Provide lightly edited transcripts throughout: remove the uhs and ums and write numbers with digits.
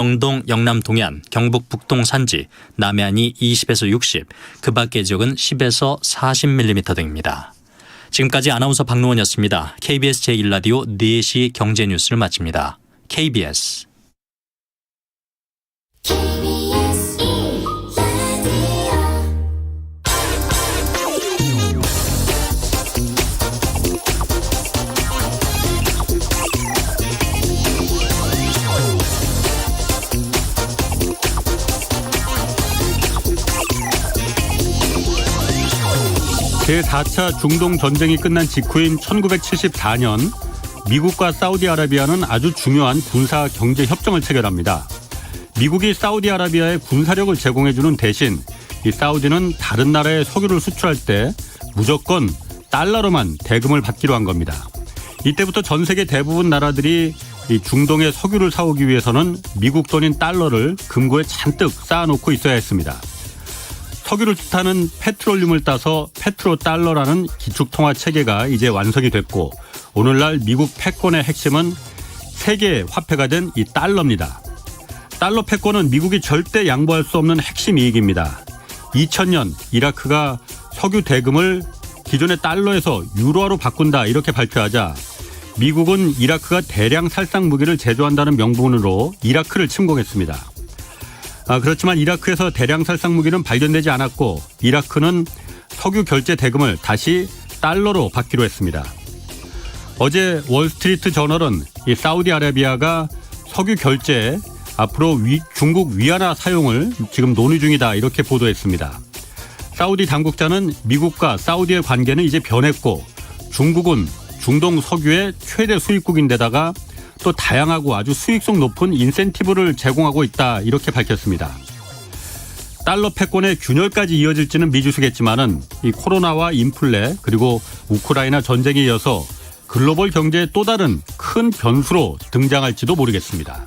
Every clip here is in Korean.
영동, 영남 동해안, 경북 북동 산지, 남해안이 20에서 60, 그 밖의 지역은 10에서 40mm 등입니다. 지금까지 아나운서 박노원이었습니다. KBS 제1라디오 4시 경제뉴스를 마칩니다. KBS 제4차 중동 전쟁이 끝난 직후인 1974년 미국과 사우디아라비아는 아주 중요한 군사 경제 협정을 체결합니다. 미국이 사우디아라비아에 군사력을 제공해주는 대신 이 사우디는 다른 나라에 석유를 수출할 때 무조건 달러로만 대금을 받기로 한 겁니다. 이때부터 전 세계 대부분 나라들이 이 중동의 석유를 사오기 위해서는 미국 돈인 달러를 금고에 잔뜩 쌓아놓고 있어야 했습니다. 석유를 뜻하는 페트롤륨을 따서 페트로달러라는 기축통화 체계가 이제 완성이 됐고 오늘날 미국 패권의 핵심은 세계의 화폐가 된 이 달러입니다. 달러 패권은 미국이 절대 양보할 수 없는 핵심 이익입니다. 2000년 이라크가 석유 대금을 기존의 달러에서 유로화로 바꾼다 이렇게 발표하자 미국은 이라크가 대량 살상 무기를 제조한다는 명분으로 이라크를 침공했습니다. 그렇지만 이라크에서 대량 살상 무기는 발견되지 않았고 이라크는 석유 결제 대금을 다시 달러로 받기로 했습니다. 어제 월스트리트 저널은 이 사우디아라비아가 석유 결제에 앞으로 중국 위안화 사용을 지금 논의 중이다 이렇게 보도했습니다. 사우디 당국자는 미국과 사우디의 관계는 이제 변했고 중국은 중동 석유의 최대 수입국인데다가 또 다양하고 아주 수익성 높은 인센티브를 제공하고 있다 이렇게 밝혔습니다. 달러 패권의 균열까지 이어질지는 미지수겠지만은 이 코로나와 인플레 그리고 우크라이나 전쟁에 이어서 글로벌 경제의 또 다른 큰 변수로 등장할지도 모르겠습니다.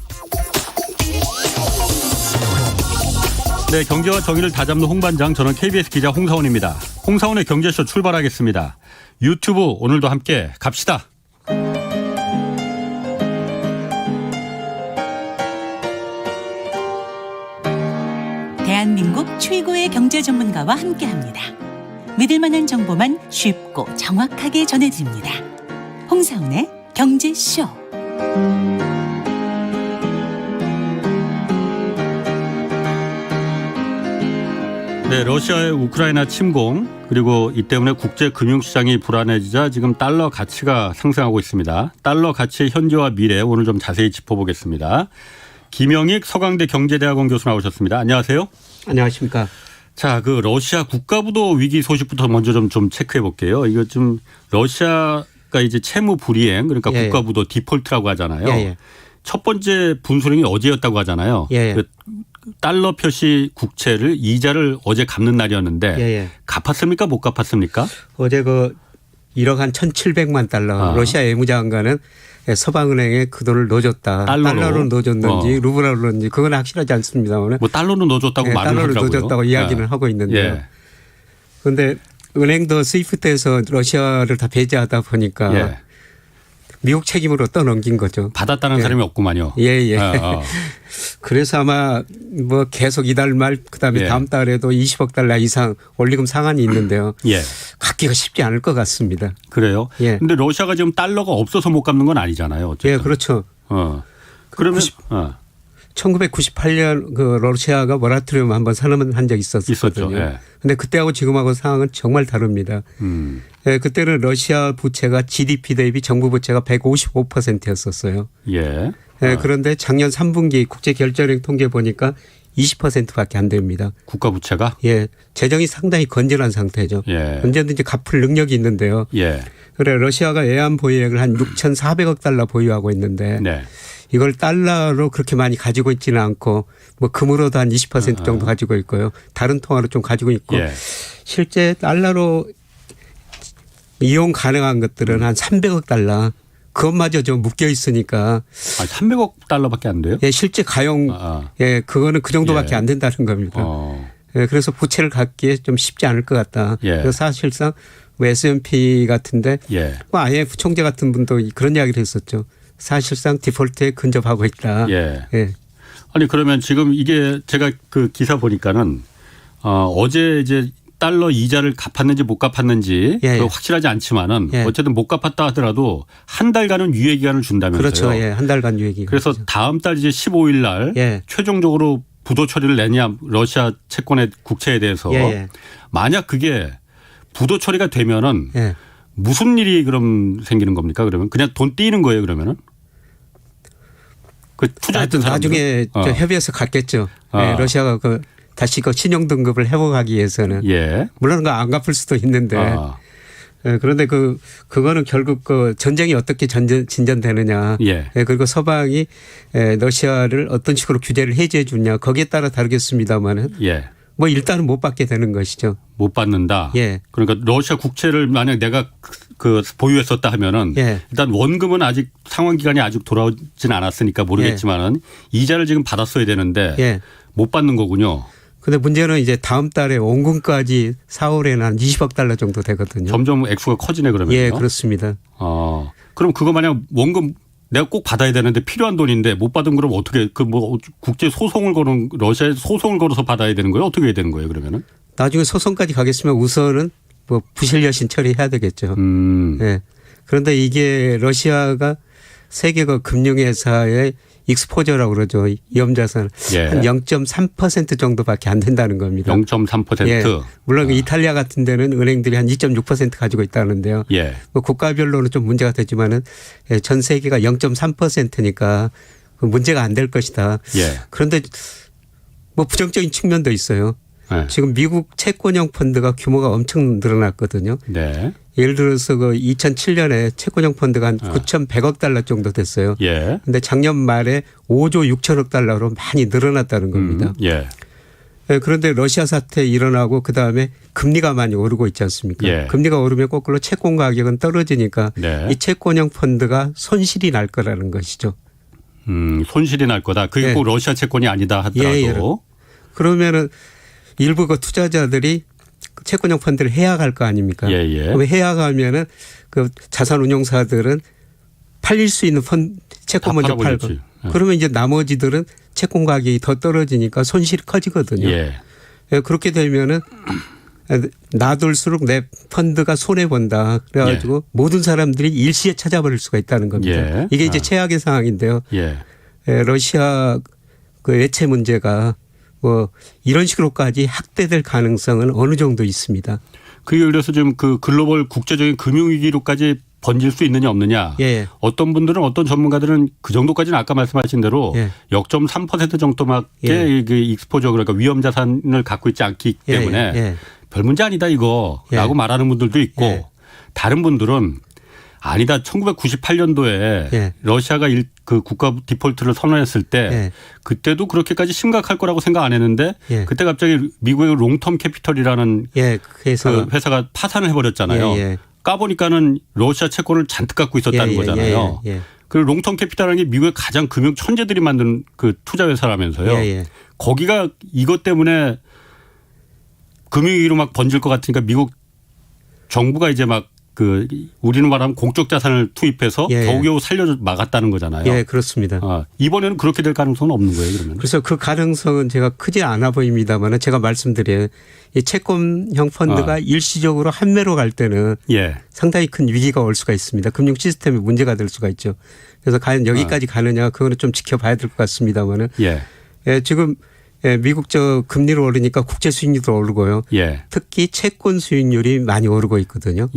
네, 경제와 정의를 다잡는 홍반장 저는 KBS 기자 홍사원입니다. 홍사원의 경제쇼 출발하겠습니다. 유튜브 오늘도 함께 갑시다. 대한민국 최고의 경제 전문가와 함께합니다. 믿을 만한 정보만 쉽고 정확하게 전해드립니다. 홍사훈의 경제쇼. 네, 러시아의 우크라이나 침공 그리고 이 때문에 국제 금융시장이 불안해지자 지금 달러 가치가 상승하고 있습니다. 달러 가치의 현재와 미래 오늘 좀 자세히 짚어보겠습니다. 김영익 서강대 경제대학원 교수 나오셨습니다. 안녕하세요. 안녕하십니까. 자, 그 러시아 국가부도 위기 소식부터 먼저 좀 체크해 볼게요. 이거 좀 러시아가 이제 채무 불이행 그러니까 예, 국가부도 디폴트라고 하잖아요. 예. 첫 번째 분수령이 어제였다고 하잖아요. 예. 그 달러 표시 국채를 이자를 어제 갚는 날이었는데 예. 갚았습니까? 못 갚았습니까? 어제 그 1억 한 1,700만 달러 러시아 외무장관은 서방은행에 그 돈을 넣어줬다. 달러로 넣어줬는지 루블로 넣었는지 그건 확실하지 않습니다만. 뭐 달러로 넣어줬다고 말을 하더라고요. 달러로 넣어줬다고 이야기는 하고 있는데요. 그런데 은행도 스위프트에서 러시아를 다 배제하다 보니까 미국 책임으로 떠넘긴 거죠. 받았다는 사람이 없구만요. 예. 그래서 아마 뭐 계속 이달 말 그다음에 다음 달에도 20억 달러 이상 원리금 상한이 있는데요. 갚기가 쉽지 않을 것 같습니다. 그래요? 그런데 러시아가 지금 달러가 없어서 못 갚는 건 아니잖아요. 어쨌든. 예, 그렇죠. 그러면 1998년 그 러시아가 모라토리움 한번 선언한 적이 있었거든요. 그런데 그때하고 지금하고 상황은 정말 다릅니다. 예, 그때는 러시아 부채가 GDP 대비 정부 부채가 155%였었어요. 그런데 작년 3분기 국제결제은행 통계 보니까 20%밖에 안 됩니다. 국가 부채가? 예, 재정이 상당히 건전한 상태죠. 언제든지 갚을 능력이 있는데요. 그래 러시아가 외환 보유액을 한 6,400억 달러 보유하고 있는데 이걸 달러로 그렇게 많이 가지고 있지는 않고 뭐 금으로도 한 20% 정도 가지고 있고요. 다른 통화로 좀 가지고 있고 실제 달러로 이용 가능한 것들은 한 300억 달러 그것마저 좀 묶여 있으니까. 300억 달러밖에 안 돼요? 예, 실제 가용 그거는 그 정도밖에 안 된다는 겁니다. 그래서 부채를 갚기에 좀 쉽지 않을 것 같다. 그래서 사실상 S&P 같은데 뭐 IMF 총재 같은 분도 그런 이야기를 했었죠. 사실상 디폴트에 근접하고 있다. 아니 그러면 지금 이게 제가 그 기사 보니까는 어제 이제 달러 이자를 갚았는지 못 갚았는지 예, 예. 확실하지 않지만은 예. 어쨌든 못 갚았다 하더라도 한 달간은 유예 기간을 준다면서요. 그렇죠. 예. 한 달간 유예 기간. 그래서 다음 달 이제 15일 날 예. 최종적으로 부도 처리를 내냐 러시아 채권의 국채에 대해서 예, 예. 만약 그게 부도 처리가 되면은 예. 무슨 일이 그럼 생기는 겁니까? 그러면 그냥 돈 띄는 거예요. 그러면은 그 투자했던 나중에 사람들은? 협의해서 갔겠죠. 예. 러시아가 다시 신용 등급을 회복하기 위해서는 예. 물론 안 갚을 수도 있는데 예, 그런데 그거는 결국 전쟁이 어떻게 진전되느냐. 예. 예, 그리고 서방이 러시아를 어떤 식으로 규제를 해제해 주냐 거기에 따라 다르겠습니다만은 예. 뭐 일단은 못 받게 되는 것이죠. 못 받는다. 예. 그러니까 러시아 국채를 만약 내가 보유했었다 하면은 예. 일단 원금은 아직 상환 기간이 아직 돌아오진 않았으니까 모르겠지만은 이자를 지금 받았어야 되는데 예. 못 받는 거군요. 근데 문제는 이제 다음 달에 원금까지 4월에는 한 20억 달러 정도 되거든요. 점점 액수가 커지네 그러면요. 예, 그렇습니다. 그럼 그거 만약 원금 내가 꼭 받아야 되는데 필요한 돈인데 못 받은 그럼 어떻게 국제 소송을 거는 러시아에 소송을 걸어서 받아야 되는 거예요? 어떻게 해야 되는 거예요, 그러면은? 나중에 소송까지 가겠으면 우선은 부실 여신 처리해야 되겠죠. 예. 그런데 이게 러시아가 세계 금융회사의 익스포저라고 그러죠. 위험자산 예. 한 0.3% 정도밖에 안 된다는 겁니다. 0.3%. 예. 물론 이탈리아 같은 데는 은행들이 한 2.6% 가지고 있다는데요. 예. 국가별로는 좀 문제가 되지만은 전 세계가 0.3%니까 문제가 안 될 것이다. 예. 그런데 부정적인 측면도 있어요. 네. 지금 미국 채권형 펀드가 규모가 엄청 늘어났거든요. 네. 예를 들어서 2007년에 채권형 펀드가 한 9,100억 달러 정도 됐어요. 예. 그런데 작년 말에 5조 6천억 달러로 많이 늘어났다는 겁니다. 예. 그런데 러시아 사태 일어나고 그다음에 금리가 많이 오르고 있지 않습니까? 예. 금리가 오르면 거꾸로 채권 가격은 떨어지니까 네. 이 채권형 펀드가 손실이 날 거라는 것이죠. 손실이 날 거다. 그게 예. 꼭 러시아 채권이 아니다 하더라도. 예. 그러면은 일부 채권자들이 채권형 펀드를 해약할 거 아닙니까? 예, 예. 그럼 해약하면은 자산운용사들은 팔릴 수 있는 채권 먼저 팔고 예. 그러면 이제 나머지들은 채권 가격이 더 떨어지니까 손실이 커지거든요. 예. 그렇게 되면은 놔둘수록 내 펀드가 손해 본다. 그래가지고 모든 사람들이 일시에 찾아버릴 수가 있다는 겁니다. 예. 이게 이제 최악의 상황인데요. 예. 러시아 외채 문제가 이런 식으로까지 확대될 가능성은 어느 정도 있습니다. 그게 그래서 지금 글로벌 국제적인 금융위기로까지 번질 수 있느냐 없느냐. 예. 어떤 분들은 어떤 전문가들은 그 정도까지는 아까 말씀하신 대로 예. 0.3% 정도밖에 익스포저 그러니까 위험 자산을 갖고 있지 않기 때문에 별 문제 아니다 이거라고 말하는 분들도 있고 다른 분들은 아니다. 1998년도에 러시아가 국가 디폴트를 선언했을 때 그때도 그렇게까지 심각할 거라고 생각 안 했는데 그때 갑자기 미국의 롱텀 캐피털이라는 회사가 파산을 해버렸잖아요. 까보니까는 러시아 채권을 잔뜩 갖고 있었다는 거잖아요. 그리고 롱텀 캐피탈이라는 게 미국의 가장 금융 천재들이 만든 투자 회사라면서요. 거기가 이것 때문에 금융위기로 막 번질 것 같으니까 미국 정부가 이제 우리는 말하면 공적 자산을 투입해서 겨우겨우 살려 막았다는 거잖아요. 예, 그렇습니다. 이번에는 그렇게 될 가능성은 없는 거예요, 그러면? 그래서 그 가능성은 제가 크지 않아 보입니다만 제가 말씀드려요. 이 채권형 펀드가 일시적으로 한매로 갈 때는 상당히 큰 위기가 올 수가 있습니다. 금융 시스템에 문제가 될 수가 있죠. 그래서 과연 여기까지 가느냐 그거는 좀 지켜봐야 될 것 같습니다만은 지금 미국 금리를 오르니까 국채 수익률도 오르고요. 특히 채권 수익률이 많이 오르고 있거든요.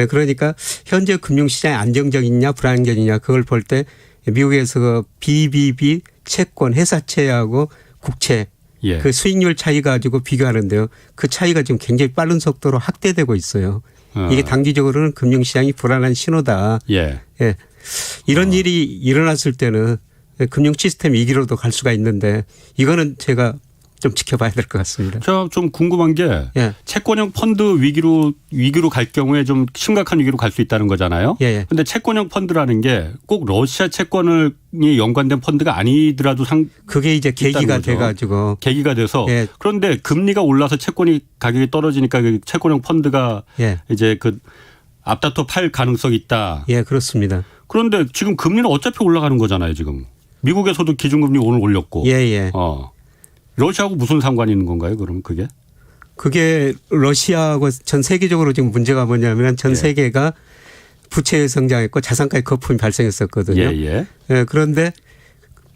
그러니까 현재 금융시장이 안정적이냐 불안정이냐 그걸 볼 때 미국에서 BBB 채권 회사채하고 국채 그 수익률 차이 가지고 비교하는데요. 그 차이가 지금 굉장히 빠른 속도로 확대되고 있어요. 이게 단기적으로는 금융시장이 불안한 신호다. 이런 일이 일어났을 때는 금융 시스템 위기로도 갈 수가 있는데 이거는 제가 좀 지켜봐야 될 것 같습니다. 제가 좀 궁금한 게 채권형 펀드 위기로 갈 경우에 좀 심각한 위기로 갈 수 있다는 거잖아요. 그런데 채권형 펀드라는 게 꼭 러시아 채권이 연관된 펀드가 아니더라도 그게 이제 계기가 돼가지고 계기가 돼서 그런데 금리가 올라서 채권이 가격이 떨어지니까 채권형 펀드가 이제 앞다퉈 팔 가능성이 있다. 그렇습니다. 그런데 지금 금리는 어차피 올라가는 거잖아요, 지금. 미국에서도 기준금리 오늘 올렸고. 예. 러시아하고 무슨 상관이 있는 건가요? 그럼 그게? 그게 러시아하고 전 세계적으로 지금 문제가 뭐냐면 전 세계가 부채 성장했고 자산가의 거품이 발생했었거든요. 예. 그런데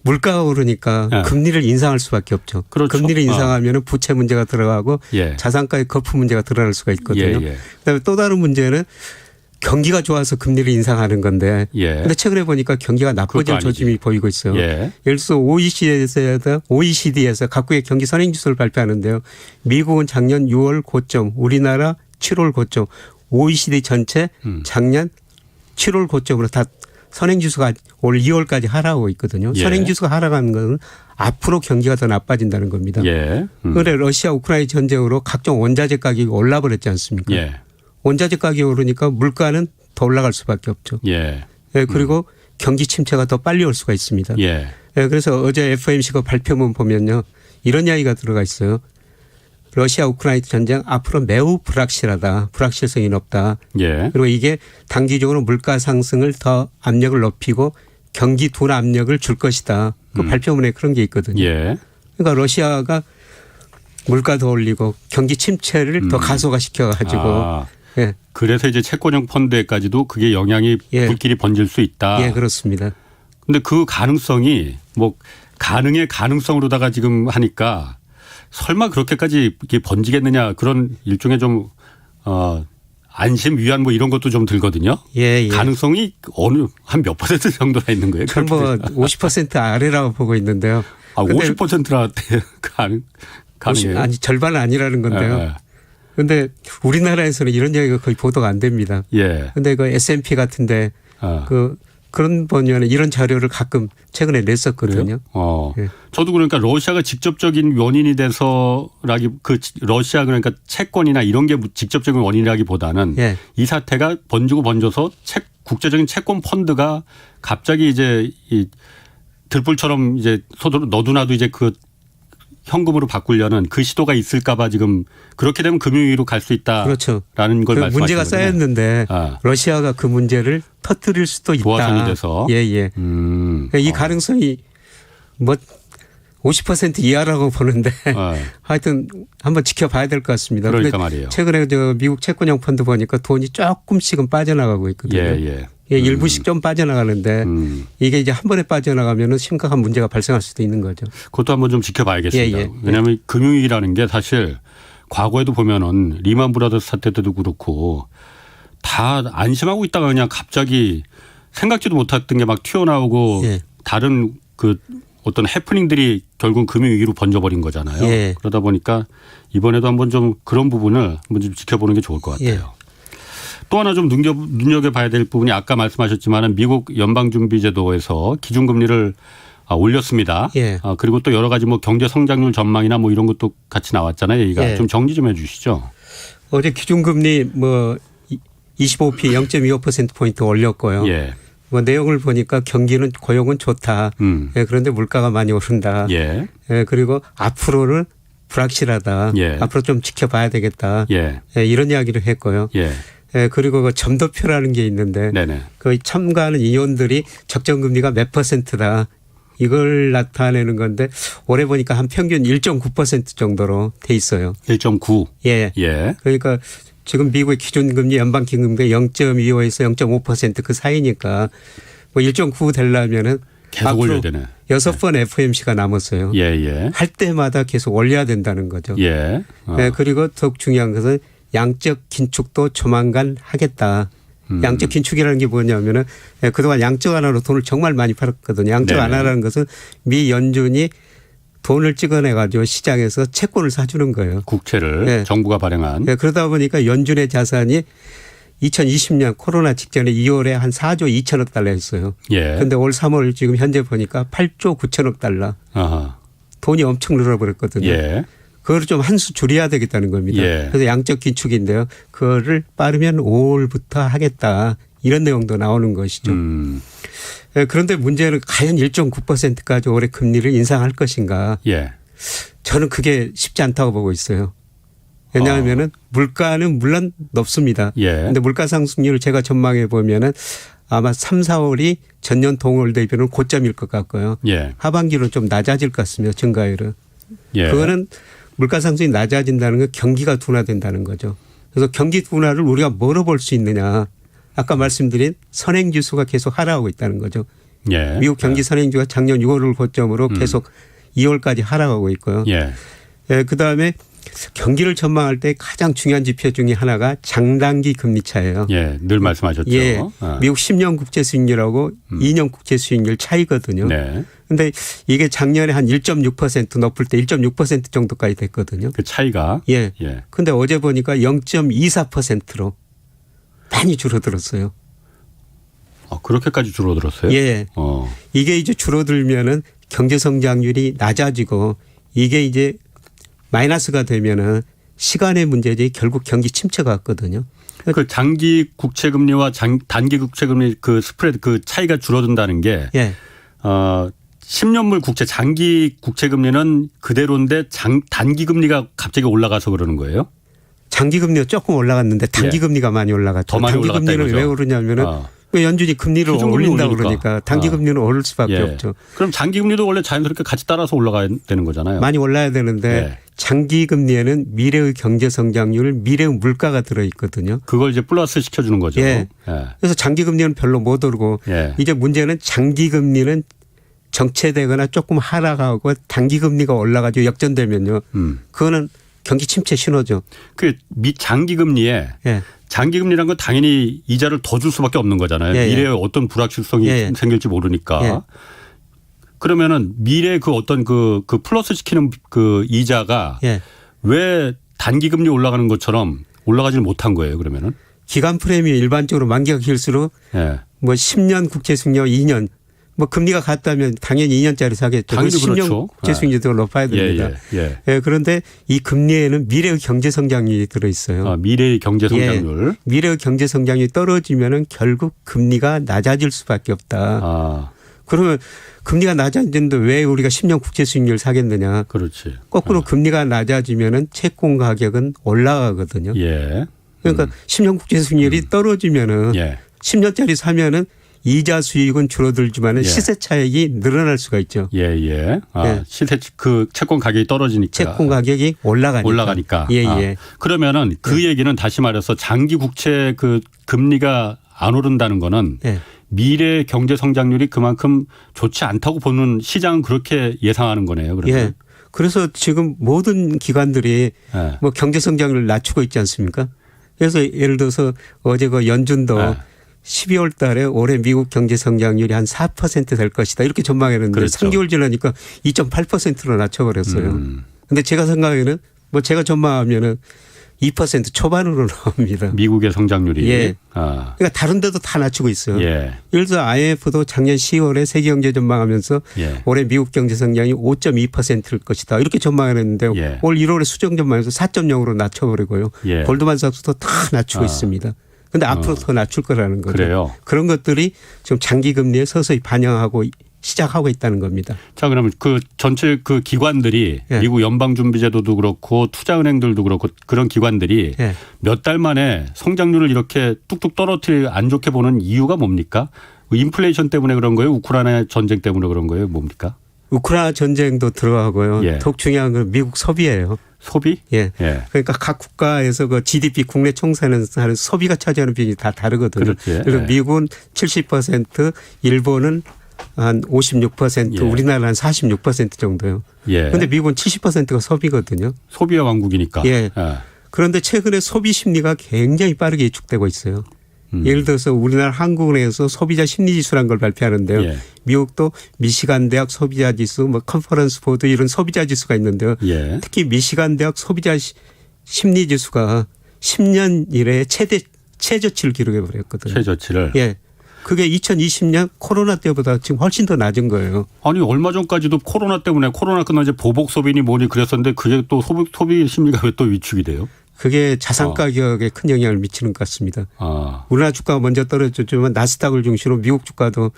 물가가 오르니까 금리를 인상할 수밖에 없죠. 그렇죠. 금리를 인상하면 부채 문제가 들어가고 자산가의 거품 문제가 드러날 수가 있거든요. 그다음에 또 다른 문제는 경기가 좋아서 금리를 인상하는 건데 근데 최근에 보니까 경기가 나빠진 조짐이 보이고 있어요. 예를 들어서 OECD에서 각국의 경기 선행지수를 발표하는데요. 미국은 작년 6월 고점, 우리나라 7월 고점, OECD 전체 작년 7월 고점으로 다 선행지수가 올 2월까지 하락하고 있거든요. 선행지수가 하락하는 것은 앞으로 경기가 더 나빠진다는 겁니다. 그런데 러시아 우크라이나 전쟁으로 각종 원자재 가격이 올라버렸지 않습니까? 원자재 가격이 오르니까 물가는 더 올라갈 수밖에 없죠. 그리고 경기 침체가 더 빨리 올 수가 있습니다. 그래서 어제 FOMC가 발표문 보면요. 이런 이야기가 들어가 있어요. 러시아 우크라이나 전쟁 앞으로 매우 불확실하다. 불확실성이 높다. 그리고 이게 단기적으로 물가 상승을 더 압력을 높이고 경기 둔화 압력을 줄 것이다. 그 발표문에 그런 게 있거든요. 그러니까 러시아가 물가 더 올리고 경기 침체를 더 가속화시켜 가지고 그래서 이제 채권형 펀드에까지도 그게 영향이 불길이 번질 수 있다. 그렇습니다. 그런데 그 가능성이 뭐 가능의 가능성으로다가 지금 하니까 설마 그렇게까지 이렇게 번지겠느냐 그런 일종의 좀 안심 위안 뭐 이런 것도 좀 들거든요. 가능성이 어느 한 몇 % 정도나 있는 거예요? 저는 뭐 50% 아래라고 보고 있는데요. 50%나 가능해요? 아니 절반은 아니라는 건데요. 그런데 우리나라에서는 이런 이야기가 거의 보도가 안 됩니다. 그런데 그 S&P 같은데 그런 보면 이런 자료를 가끔 최근에 냈었거든요. 저도 그러니까 러시아가 직접적인 원인이 러시아 그러니까 채권이나 이런 게 직접적인 원인이라기보다는 이 사태가 번져서 국제적인 채권 펀드가 갑자기 이제 이 들불처럼 이제 너도나도 이제 그 현금으로 바꾸려는 그 시도가 있을까 봐 지금 그렇게 되면 금융위기로 갈 수 있다라는 그렇죠. 걸 말씀하시는 거죠. 문제가 쌓였는데 러시아가 그 문제를 터뜨릴 수도 있다. 보아선이 돼서. 이 가능성이 뭐 50% 이하라고 보는데 하여튼 한번 지켜봐야 될 것 같습니다. 그러니까 말이에요. 최근에 미국 채권형 펀드 보니까 돈이 조금씩은 빠져나가고 있거든요. 일부씩 좀 빠져나가는데 이게 이제 한 번에 빠져나가면 심각한 문제가 발생할 수도 있는 거죠. 그것도 한번 좀 지켜봐야겠습니다. 왜냐하면 금융위기라는 게 사실 과거에도 보면은 리만 브라더스 사태 때도 그렇고 다 안심하고 있다가 그냥 갑자기 생각지도 못했던 게 막 튀어나오고 다른 그 어떤 해프닝들이 결국은 금융위기로 번져버린 거잖아요. 그러다 보니까 이번에도 한번 좀 그런 부분을 한번 좀 지켜보는 게 좋을 것 같아요. 또 하나 좀 눈여겨봐야 될 부분이 아까 말씀하셨지만 미국 연방준비제도에서 기준금리를 올렸습니다. 그리고 또 여러 가지 뭐 경제 성장률 전망이나 뭐 이런 것도 같이 나왔잖아요. 얘기가 좀 정리 좀 해 주시죠. 어제 기준금리 뭐 25p 0.25%포인트 올렸고요. 뭐 내용을 보니까 경기는 고용은 좋다. 그런데 물가가 많이 오른다. 그리고 앞으로는 불확실하다. 앞으로 좀 지켜봐야 되겠다. 이런 이야기를 했고요. 그리고 그 점도표라는 게 있는데 그 참가하는 위원들이 적정금리가 몇 %다. 이걸 나타내는 건데 올해 보니까 한 평균 1.9% 정도로 돼 있어요. 1.9. 그러니까 지금 미국의 기준금리 연방기금리가 0.25에서 0.5% 그 사이니까 뭐 1.9 되려면은 계속 올려야 되네. 6번 FOMC가 남았어요. 할 때마다 계속 올려야 된다는 거죠. 그리고 더욱 중요한 것은 양적 긴축도 조만간 하겠다. 양적 긴축이라는 게 뭐냐면은 그동안 양적 완화로 돈을 정말 많이 팔았거든요. 양적 완화라는 것은 미 연준이 돈을 찍어내 가지고 시장에서 채권을 사주는 거예요. 국채를 정부가 발행한. 그러다 보니까 연준의 자산이 2020년 코로나 직전에 2월에 한 4조 2천억 달러였어요. 그런데 올 3월 지금 현재 보니까 8조 9천억 달러. 돈이 엄청 늘어버렸거든요. 그걸 좀 한 수 줄여야 되겠다는 겁니다. 그래서 양적 긴축인데요. 그거를 빠르면 5월부터 하겠다. 이런 내용도 나오는 것이죠. 그런데 문제는 과연 1.9%까지 올해 금리를 인상할 것인가. 저는 그게 쉽지 않다고 보고 있어요. 왜냐하면 물가는 물론 높습니다. 그런데 물가 상승률을 제가 전망해 보면은 아마 3, 4월이 전년 동월 대비는 고점일 것 같고요. 예. 하반기로는 좀 낮아질 것 같습니다. 증가율은. 예. 그거는 물가 상승이 낮아진다는 건 경기가 둔화된다는 거죠. 그래서 경기 둔화를 우리가 뭐로 볼 수 있느냐. 아까 말씀드린 선행지수가 계속 하락하고 있다는 거죠. 예. 미국 경기 선행지수가 작년 6월을 고점으로 계속 2월까지 하락하고 있고요. 예. 예, 그다음에 경기를 전망할 때 가장 중요한 지표 중에 하나가 장단기 금리 차예요. 예, 늘 말씀하셨죠. 예, 미국 10년 국채 수익률하고 2년 국채 수익률 차이거든요. 그런데 네. 이게 작년에 한 1.6% 높을 때 1.6% 정도까지 됐거든요. 그 차이가. 예. 예. 근데 어제 보니까 0.24%로 많이 줄어들었어요. 그렇게까지 줄어들었어요? 예. 이게 이제 줄어들면은 경제 성장률이 낮아지고 이게 이제 마이너스가 되면은 시간의 문제지 결국 경기 침체가 왔거든요. 그 장기 국채 금리와 단기 국채 금리 그 스프레드 그 차이가 줄어든다는 게 예. 10년물 국채 장기 국채 금리는 그대로인데 단기 금리가 갑자기 올라가서 그러는 거예요? 장기 금리가 조금 올라갔는데 단기 금리가 많이 올라갔죠. 더 많이 단기 올라갔다 금리는 이거죠? 왜 오르냐면은 연준이 금리를 올린다고 그러니까 단기 금리는 오를 수밖에 없죠. 그럼 장기 금리도 원래 자연스럽게 같이 따라서 올라가야 되는 거잖아요. 많이 올라야 되는데 장기 금리에는 미래의 경제 성장률, 미래의 물가가 들어 있거든요. 그걸 이제 플러스 시켜주는 거죠. 예. 그래서 장기 금리는 별로 못 오르고 이제 문제는 장기 금리는 정체되거나 조금 하락하고 단기 금리가 올라가지고 역전되면요. 그거는 경기 침체 신호죠. 그 장기 금리에 장기 금리라는 건 당연히 이자를 더 줄 수밖에 없는 거잖아요. 미래에 어떤 불확실성이 생길지 모르니까. 그러면은 미래 그 어떤 그 플러스 시키는 그 이자가 왜 단기 금리 올라가는 것처럼 올라가지는 못한 거예요, 그러면은? 기간 프레임이 일반적으로 만기가 길수록 뭐 10년 국채 수익률 2년 뭐 금리가 같다면 당연히 2년짜리 사겠죠. 당연히 10년 그렇죠. 국채 수익률이 더 높아야 됩니다. 그런데 이 금리에는 미래의 경제 성장률이 들어 있어요. 미래의 경제 성장률. 미래의 경제 성장률이 떨어지면은 결국 금리가 낮아질 수밖에 없다. 그러면 금리가 낮아지는데 왜 우리가 10년 국채 수익률 사겠느냐. 그렇지. 거꾸로 금리가 낮아지면은 채권 가격은 올라가거든요. 그러니까 10년 국채 수익률이 떨어지면은 10년짜리 사면은 이자 수익은 줄어들지만은 시세 차익이 늘어날 수가 있죠. 시세 그 채권 가격이 떨어지니까. 채권 가격이 올라가니까. 그러면은 그 얘기는 다시 말해서 장기 국채 그 금리가 안 오른다는 거는 미래 경제 성장률이 그만큼 좋지 않다고 보는 시장은 그렇게 예상하는 거네요. 그러면. 그래서 지금 모든 기관들이 뭐 경제 성장률을 낮추고 있지 않습니까? 그래서 예를 들어서 어제 그 연준도 12월 달에 올해 미국 경제 성장률이 한 4% 될 것이다. 이렇게 전망했는데 3개월 지나니까 2.8%로 낮춰버렸어요. 그런데 제가 생각에는 뭐 제가 전망하면은 2% 초반으로 나옵니다. 미국의 성장률이. 그러니까 다른 데도 다 낮추고 있어요. 예를 들어 IMF도 작년 10월에 세계경제 전망하면서 올해 미국 경제 성장이 5.2%일 것이다. 이렇게 전망했는데 올 1월에 수정 전망에서 4.0으로 낮춰버리고요. 골드만삭스도 다 낮추고 있습니다. 그런데 앞으로 더 낮출 거라는 거죠. 그래요. 그런 것들이 지금 장기 금리에 서서히 반영하고 시작하고 있다는 겁니다. 자, 그러면 그 전체 그 기관들이 미국 연방준비제도도 그렇고 투자은행들도 그렇고 그런 기관들이 몇 달 만에 성장률을 이렇게 뚝뚝 떨어뜨리 안 좋게 보는 이유가 뭡니까? 인플레이션 때문에 그런 거예요? 우크라이나 전쟁 때문에 그런 거예요? 뭡니까? 우크라이나 전쟁도 들어가고요. 더욱 중요한 건 미국 소비예요. 소비? 그러니까 각 국가에서 그 GDP 국내 총산은 소비가 차지하는 비율이 다 다르거든요. 그래서 미국은 70%, 일본은 한 56%, 우리나라는 한 46% 정도요. 그런데 미국은 70%가 소비거든요. 소비의 왕국이니까. 그런데 최근에 소비 심리가 굉장히 빠르게 위축되고 있어요. 예를 들어서 우리나라 한국은행에서 소비자 심리지수라는 걸 발표하는데요. 미국도 미시간 대학 소비자 지수, 뭐 컨퍼런스 보드 이런 소비자 지수가 있는데요. 특히 미시간 대학 소비자 심리지수가 10년 이래 최저치를 기록해 버렸거든요. 최저치를. 그게 2020년 코로나 때보다 지금 훨씬 더 낮은 거예요. 아니 얼마 전까지도 코로나 때문에 코로나 끝나 이제 보복 소비니 뭐니 그랬었는데 그게 또 소비 심리가 왜 또 위축이 돼요? 그게 자산 가격에 큰 영향을 미치는 것 같습니다. 우리나라 주가가 먼저 떨어졌지만 나스닥을 중심으로 미국 주가도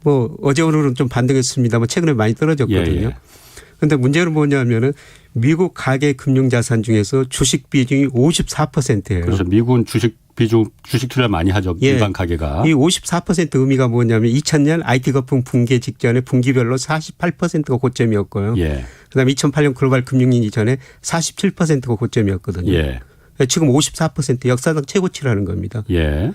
뭐 어제 오늘은 좀 반등했습니다만 최근에 많이 떨어졌거든요. 그런데 문제는 뭐냐면은 미국 가계 금융자산 중에서 주식 비중이 54%예요. 그래서 미국은 주식 비중 주식 투자를 많이 하죠. 예. 일반 가게가. 이 54% 의미가 뭐냐면 2000년 IT 거품 붕괴 직전에 분기별로 48%가 고점이었고요. 예. 그다음에 2008년 글로벌 금융위기 전에 47%가 고점이었거든요. 예. 지금 54% 역사상 최고치라는 겁니다. 예.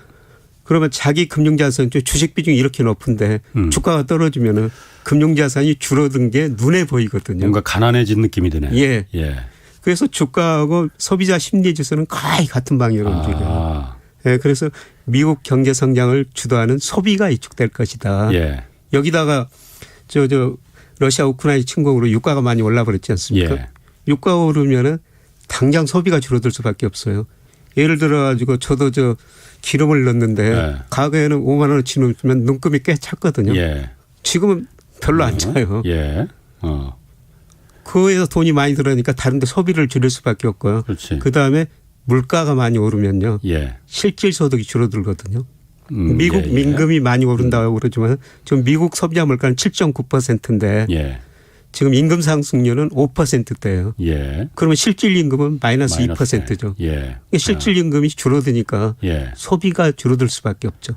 그러면 자기 금융자산 주식 비중이 이렇게 높은데 주가가 떨어지면은 금융자산이 줄어든 게 눈에 보이거든요. 뭔가 가난해진 느낌이 드네요. 예. 예. 그래서 주가하고 소비자 심리지수는 거의 같은 방향으로 움직여요. 예. 그래서 미국 경제 성장을 주도하는 소비가 이축될 것이다. 예. 여기다가 러시아 우크라이나 침공으로 유가가 많이 올라버렸지 않습니까? 예. 유가가 오르면은 당장 소비가 줄어들 수밖에 없어요. 예를 들어 가지고 저도 기름을 넣는데 예. 과거에는 5만 원어치 넣으면 눈금이 꽤 찼거든요. 예. 지금은 별로 안 차요. 예. 그에서 돈이 많이 들어가니까 다른 데 소비를 줄일 수밖에 없고요. 그다음에 물가가 많이 오르면요. 예. 실질 소득이 줄어들거든요. 미국 민금이 많이 오른다고 그러지만 지금 미국 소비자 물가는 7.9%인데 예. 지금 임금 상승률은 5%대예요. 예. 그러면 실질 임금은 마이너스 2%죠. 예. 실질 임금이 줄어드니까 예. 소비가 줄어들 수밖에 없죠.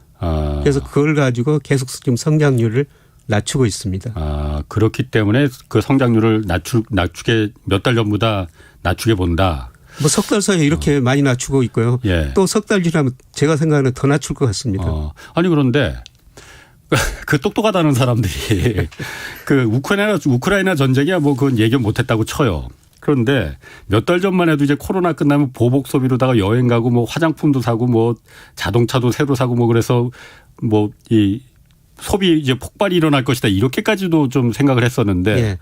그래서 그걸 가지고 계속 지금 성장률을 낮추고 있습니다. 그렇기 때문에 그 성장률을 낮추게 몇 달 전보다 낮추게 본다. 뭐 석 달 사이에 이렇게 많이 낮추고 있고요. 예. 또 석 달 지나면 제가 생각하는 더 낮출 것 같습니다. 아니 그런데 그 똑똑하다는 사람들이 그 우크라이나 전쟁이야 뭐 그건 예견 못했다고 쳐요. 그런데 몇 달 전만 해도 이제 코로나 끝나면 보복 소비로다가 여행 가고 뭐 화장품도 사고 뭐 자동차도 새로 사고 뭐 그래서 뭐 이 소비 이제 폭발이 일어날 것이다 이렇게까지도 좀 생각을 했었는데 예.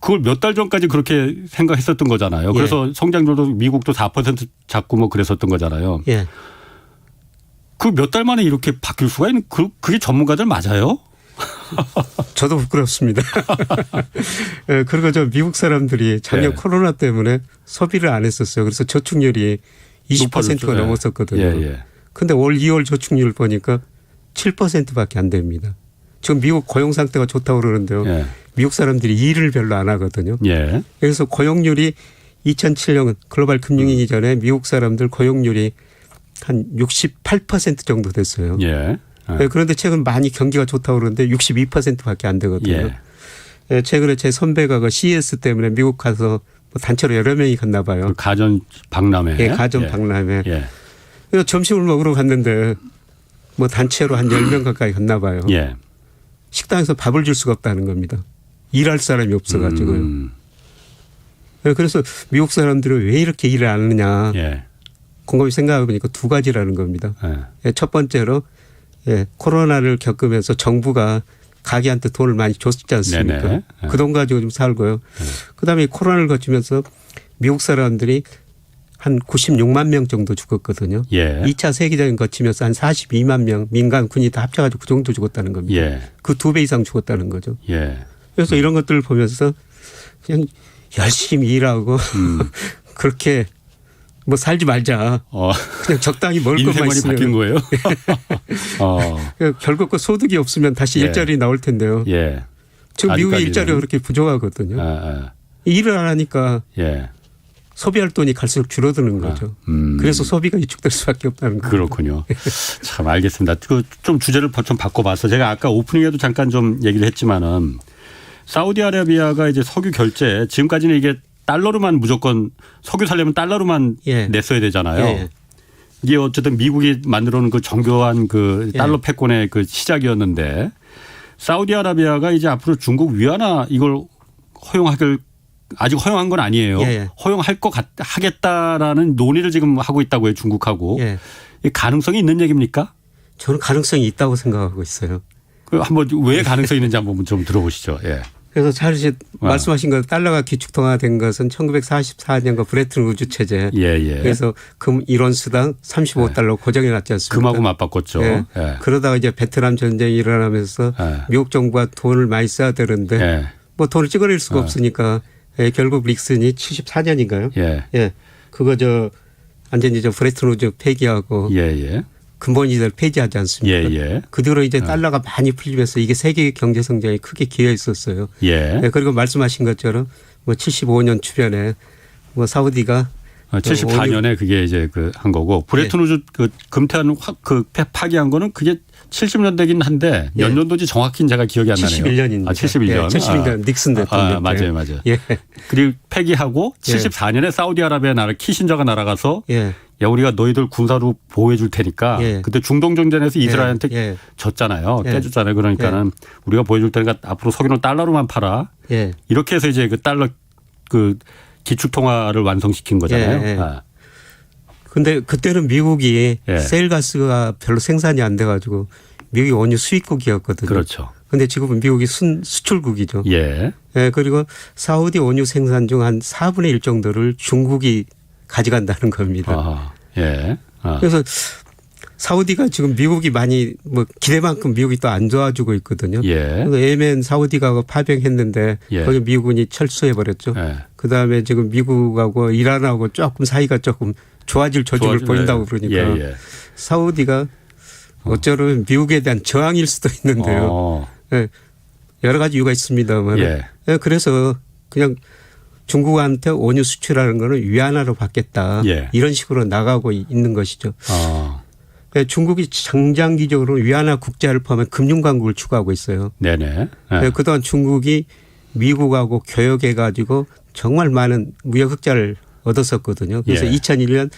그걸 몇 달 전까지 그렇게 생각했었던 거잖아요. 그래서 예. 성장률도 미국도 4% 잡고 뭐 그랬었던 거잖아요. 예. 그 몇 달 만에 이렇게 바뀔 수가 있는 그게 전문가들 맞아요? 저도 부끄럽습니다. 그리고 미국 사람들이 작년 코로나 때문에 소비를 안 했었어요. 그래서 저축률이 20%가 넘었었거든요. 그런데 올 2월 저축률 보니까 7%밖에 안 됩니다. 지금 미국 고용 상태가 좋다고 그러는데요. 미국 사람들이 일을 별로 안 하거든요. 그래서 고용률이 2007년 글로벌 금융위기 전에 미국 사람들 고용률이 한 68% 정도 됐어요. 그런데 최근 많이 경기가 좋다고 그러는데 62%밖에 안 되거든요. 최근에 제 선배가 그 CES 때문에 미국 가서 뭐 단체로 여러 명이 갔나 봐요. 그 가전 박람회. 가전 박람회. 그래서 점심을 먹으러 갔는데 뭐 단체로 한 10명 가까이 갔나 봐요. 식당에서 밥을 줄 수가 없다는 겁니다. 일할 사람이 없어가지고요. 그래서 미국 사람들은 왜 이렇게 일을 안 하느냐. 곰곰이 생각해 보니까 두 가지라는 겁니다. 첫 번째로 코로나를 겪으면서 정부가 가게한테 돈을 많이 줬지 않습니까? 그 돈 가지고 좀 살고요. 그다음에 코로나를 거치면서 미국 사람들이 한 96만 명 정도 죽었거든요. 2차 세계대전 거치면서 한 42만 명 민간 군이 다 합쳐가지고 그 정도 죽었다는 겁니다. 그 2배 이상 죽었다는 거죠. 그래서 이런 것들을 보면서 그냥 열심히 일하고 그렇게 뭐 살지 말자. 그냥 적당히 먹을 것만 있으면. 바뀐 거예요? 결국 그 소득이 없으면 다시 일자리 나올 텐데요. 지금 미국의 일자리가 그렇게 부족하거든요. 일을 안 하니까 소비할 돈이 갈수록 줄어드는 거죠. 그래서 소비가 위축될 수밖에 없다는 거죠. 그렇군요. 참 알겠습니다. 좀 주제를 좀 바꿔봤어. 제가 아까 오프닝에도 잠깐 좀 얘기를 했지만은 사우디아라비아가 이제 석유 결제 지금까지는 이게 달러로만 무조건 석유 살려면 달러로만 냈어야 되잖아요. 이게 어쨌든 미국이 만들어 놓은 그 정교한 그 달러 패권의 그 시작이었는데 사우디아라비아가 이제 앞으로 중국 위안화 이걸 아직 허용한 건 아니에요. 허용할 것 하겠다라는 논의를 지금 하고 있다고 해요. 중국하고. 이 가능성이 있는 얘기입니까? 저는 가능성이 있다고 생각하고 있어요. 한번 왜 가능성이 있는지 한번 좀 들어보시죠. 그래서 잘 말씀하신 것 달러가 기축통화된 것은 1944년과 브레튼 우주 체제. 그래서 금 1원수당 35달러 고정해 놨지 않습니까? 금하고 맞바꿨죠. 그러다가 이제 베트남 전쟁이 일어나면서 미국 정부가 돈을 많이 써야 되는데 뭐 돈을 찍어낼 수가 없으니까 결국 닉슨이 74년인가요? 그거 완전히 브레튼 우주 폐기하고 근본이들 폐지하지 않습니까? 그 뒤로 이제 달러가 많이 풀리면서 이게 세계 경제 성장에 크게 기여했었어요. 그리고 말씀하신 것처럼 뭐 75년 주변에 뭐 사우디가 74년에 그게 이제 한 거고 브레튼 우즈 금태한 파기한 거는 그게 70년대긴 한데 몇 년도인지 정확히는 제가 기억이 안 나네요. 71년입니다. 71년. 71년 닉슨 대통령. 맞아요. 그리고 폐기하고 74년에 사우디아라비아 나라 키신저가 날아가서 야 우리가 너희들 군사로 보호해 줄 테니까 그때 중동 전쟁에서 이스라엘한테 졌잖아요. 깨졌잖아요. 그러니까는 우리가 보여줄 테니까 앞으로 석유는 달러로만 팔아. 이렇게 해서 이제 그 달러 기축통화를 완성시킨 거잖아요. 근데 그때는 미국이 세일가스가 별로 생산이 안 돼가지고 미국이 원유 수입국이었거든요. 그렇죠. 근데 지금은 미국이 수출국이죠. 그리고 사우디 원유 생산 중 한 4분의 1 정도를 중국이 가져간다는 겁니다. 그래서 사우디가 지금 미국이 많이 기대만큼 미국이 또 안 도와주고 있거든요. 예멘 사우디가 파병했는데 거기 미군이 철수해 버렸죠. 그다음에 지금 미국하고 이란하고 조금 사이가 조금 좋아질 조짐을 보인다고 그러니까 사우디가 어쩌면 미국에 대한 저항일 수도 있는데요. 여러 가지 이유가 있습니다만 그래서 그냥 중국한테 원유 수출하는 거는 위안화로 받겠다. 이런 식으로 나가고 있는 것이죠. 중국이 장장기적으로 위안화 국제화를 포함한 금융강국을 추구하고 있어요. 그동안 중국이 미국하고 교역해 가지고 정말 많은 무역 흑자를 얻었었거든요. 그래서 2001년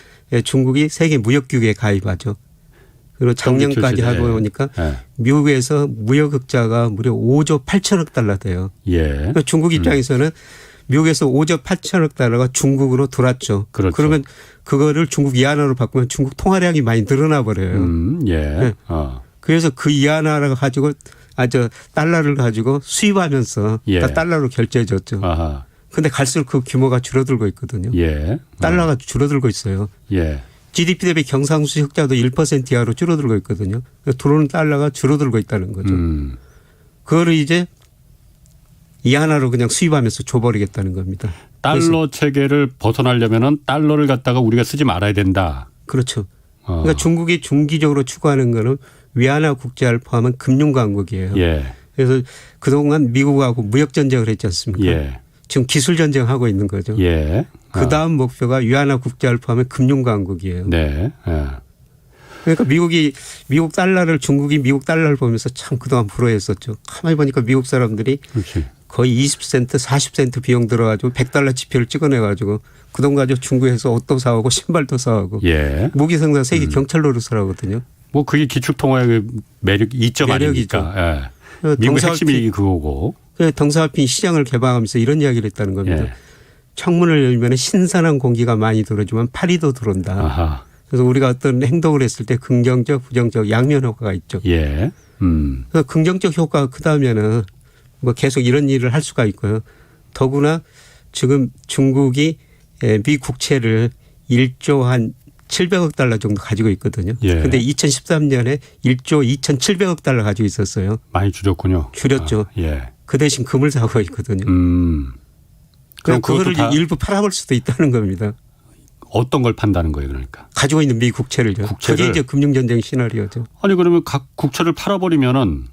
중국이 세계 무역규격에 가입하죠. 그리고 작년까지 하고 보니까 미국에서 무역 흑자가 무려 5조 8천억 달러 돼요. 그러니까 중국 입장에서는 미국에서 5조 8천억 달러가 중국으로 돌았죠. 그러면 그거를 중국 위안화로 바꾸면 중국 통화량이 많이 늘어나 버려요. 그래서 그 위안화를 가지고 달러를 가지고 수입하면서 다 달러로 결제해줬죠. 그런데 갈수록 그 규모가 줄어들고 있거든요. 달러가 줄어들고 있어요. GDP 대비 경상수지 흑자도 1% 이하로 줄어들고 있거든요. 들어오는 달러가 줄어들고 있다는 거죠. 그거를 이제 위안화로 그냥 수입하면서 줘버리겠다는 겁니다. 달러 체계를 벗어나려면 달러를 갖다가 우리가 쓰지 말아야 된다. 그렇죠. 그러니까 중국이 중기적으로 추구하는 거는 위안화 국제화를 포함한 금융강국이에요. 그래서 그동안 미국하고 무역전쟁을 했지 않습니까? 지금 기술전쟁하고 있는 거죠. 그다음 목표가 위안화 국제화를 포함한 금융강국이에요. 그러니까 미국 달러를 중국이 미국 달러를 보면서 참 그동안 불어했었죠. 가만히 보니까 미국 사람들이 거의 20센트 40센트 비용 들어가지고 100달러 지표를 찍어내가지고 그 돈 가지고 중국에서 옷도 사오고 신발도 사오고 무기 생산 세계 경찰 노릇을 하거든요. 그게 기축통화의 이점 아닙니까? 미국의 핵심이 그거고. 덩사피 시장을 개방하면서 이런 이야기를 했다는 겁니다. 창문을 열면 신선한 공기가 많이 들어오지만 파리도 들어온다. 그래서 우리가 어떤 행동을 했을 때 긍정적, 부정적 양면 효과가 있죠. 그래서 긍정적 효과가 크다면은 계속 이런 일을 할 수가 있고요. 더구나 지금 중국이 미 국채를 1조 한 700억 달러 정도 가지고 있거든요. 그런데 2013년에 1조 2,700억 달러 가지고 있었어요. 많이 줄였군요. 줄였죠. 그 대신 금을 사고 있거든요. 그럼 그거를 일부 팔아볼 수도 있다는 겁니다. 어떤 걸 판다는 거예요, 그러니까? 가지고 있는 미 국채를요. 그게 이제 금융전쟁 시나리오죠. 아니 그러면 각 국채를 팔아버리면은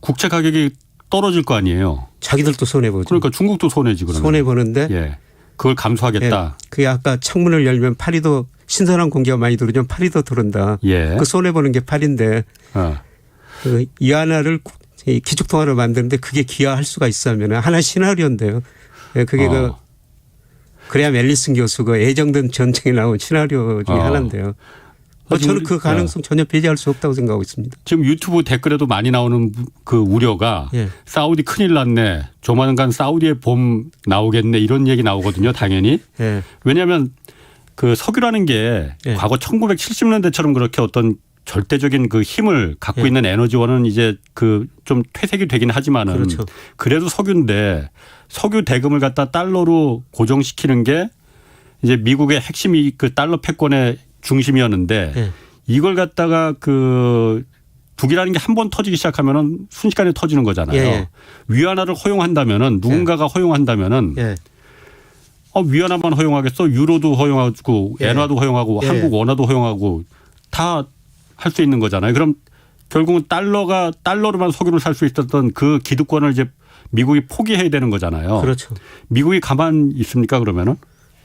국채 가격이 떨어질 거 아니에요. 자기들도 손해보죠. 그러니까 중국도 손해지 그러면. 손해보는데. 그걸 감수하겠다. 그게 아까 창문을 열면 파리도 신선한 공기가 많이 들어오면 파리도 들어온다. 그 손해보는 게 파리인데 그 위안화를 기축통화로 만드는데 그게 기여할 수가 있으면 하나의 시나리오인데요. 그게 그래야 멜리슨 교수 그 애정된 전쟁에 나온 시나리오 중에 하나인데요. 저는 그 가능성 전혀 배제할 수 없다고 생각하고 있습니다. 지금 유튜브 댓글에도 많이 나오는 그 우려가 사우디 큰일 났네. 조만간 사우디의 봄 나오겠네. 이런 얘기 나오거든요. 당연히. 왜냐하면 그 석유라는 게 과거 1970년대처럼 그렇게 어떤 절대적인 그 힘을 갖고 있는 에너지원은 이제 그 좀 퇴색이 되긴 하지만은 그래도 석유인데 석유 대금을 갖다 달러로 고정시키는 게 이제 미국의 핵심이 그 달러 패권의 중심이었는데 이걸 갖다가 그 북이라는 게 한 번 터지기 시작하면은 순식간에 터지는 거잖아요. 위안화를 허용한다면은 누군가가 허용한다면은 위안화만 허용하겠어? 유로도 허용하고 엔화도 허용하고 한국 원화도 허용하고 다 할 수 있는 거잖아요. 그럼 결국은 달러로만 석유를 살 수 있었던 그 기득권을 이제 미국이 포기해야 되는 거잖아요. 그렇죠. 미국이 가만 있습니까 그러면은?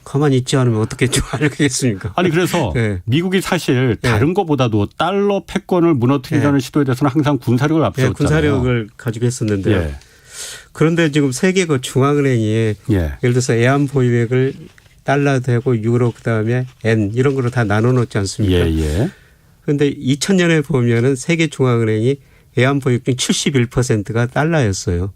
가만히 있지 않으면 어떻게 좀 알겠습니까? 아니 그래서 네. 미국이 사실 다른 것보다도 달러 패권을 무너뜨리려는 시도에 대해서는 항상 군사력을 앞세웠잖아요. 군사력을 가지고 했었는데요. 그런데 지금 세계 그 중앙은행이 예를 들어서 애완 보유액을 달러 되고 유로 그다음에 엔 이런 거로 다 나눠 놓지 않습니까? 그런데 2000년에 보면은 세계 중앙은행이 애완 보유액 중 71%가 달러였어요.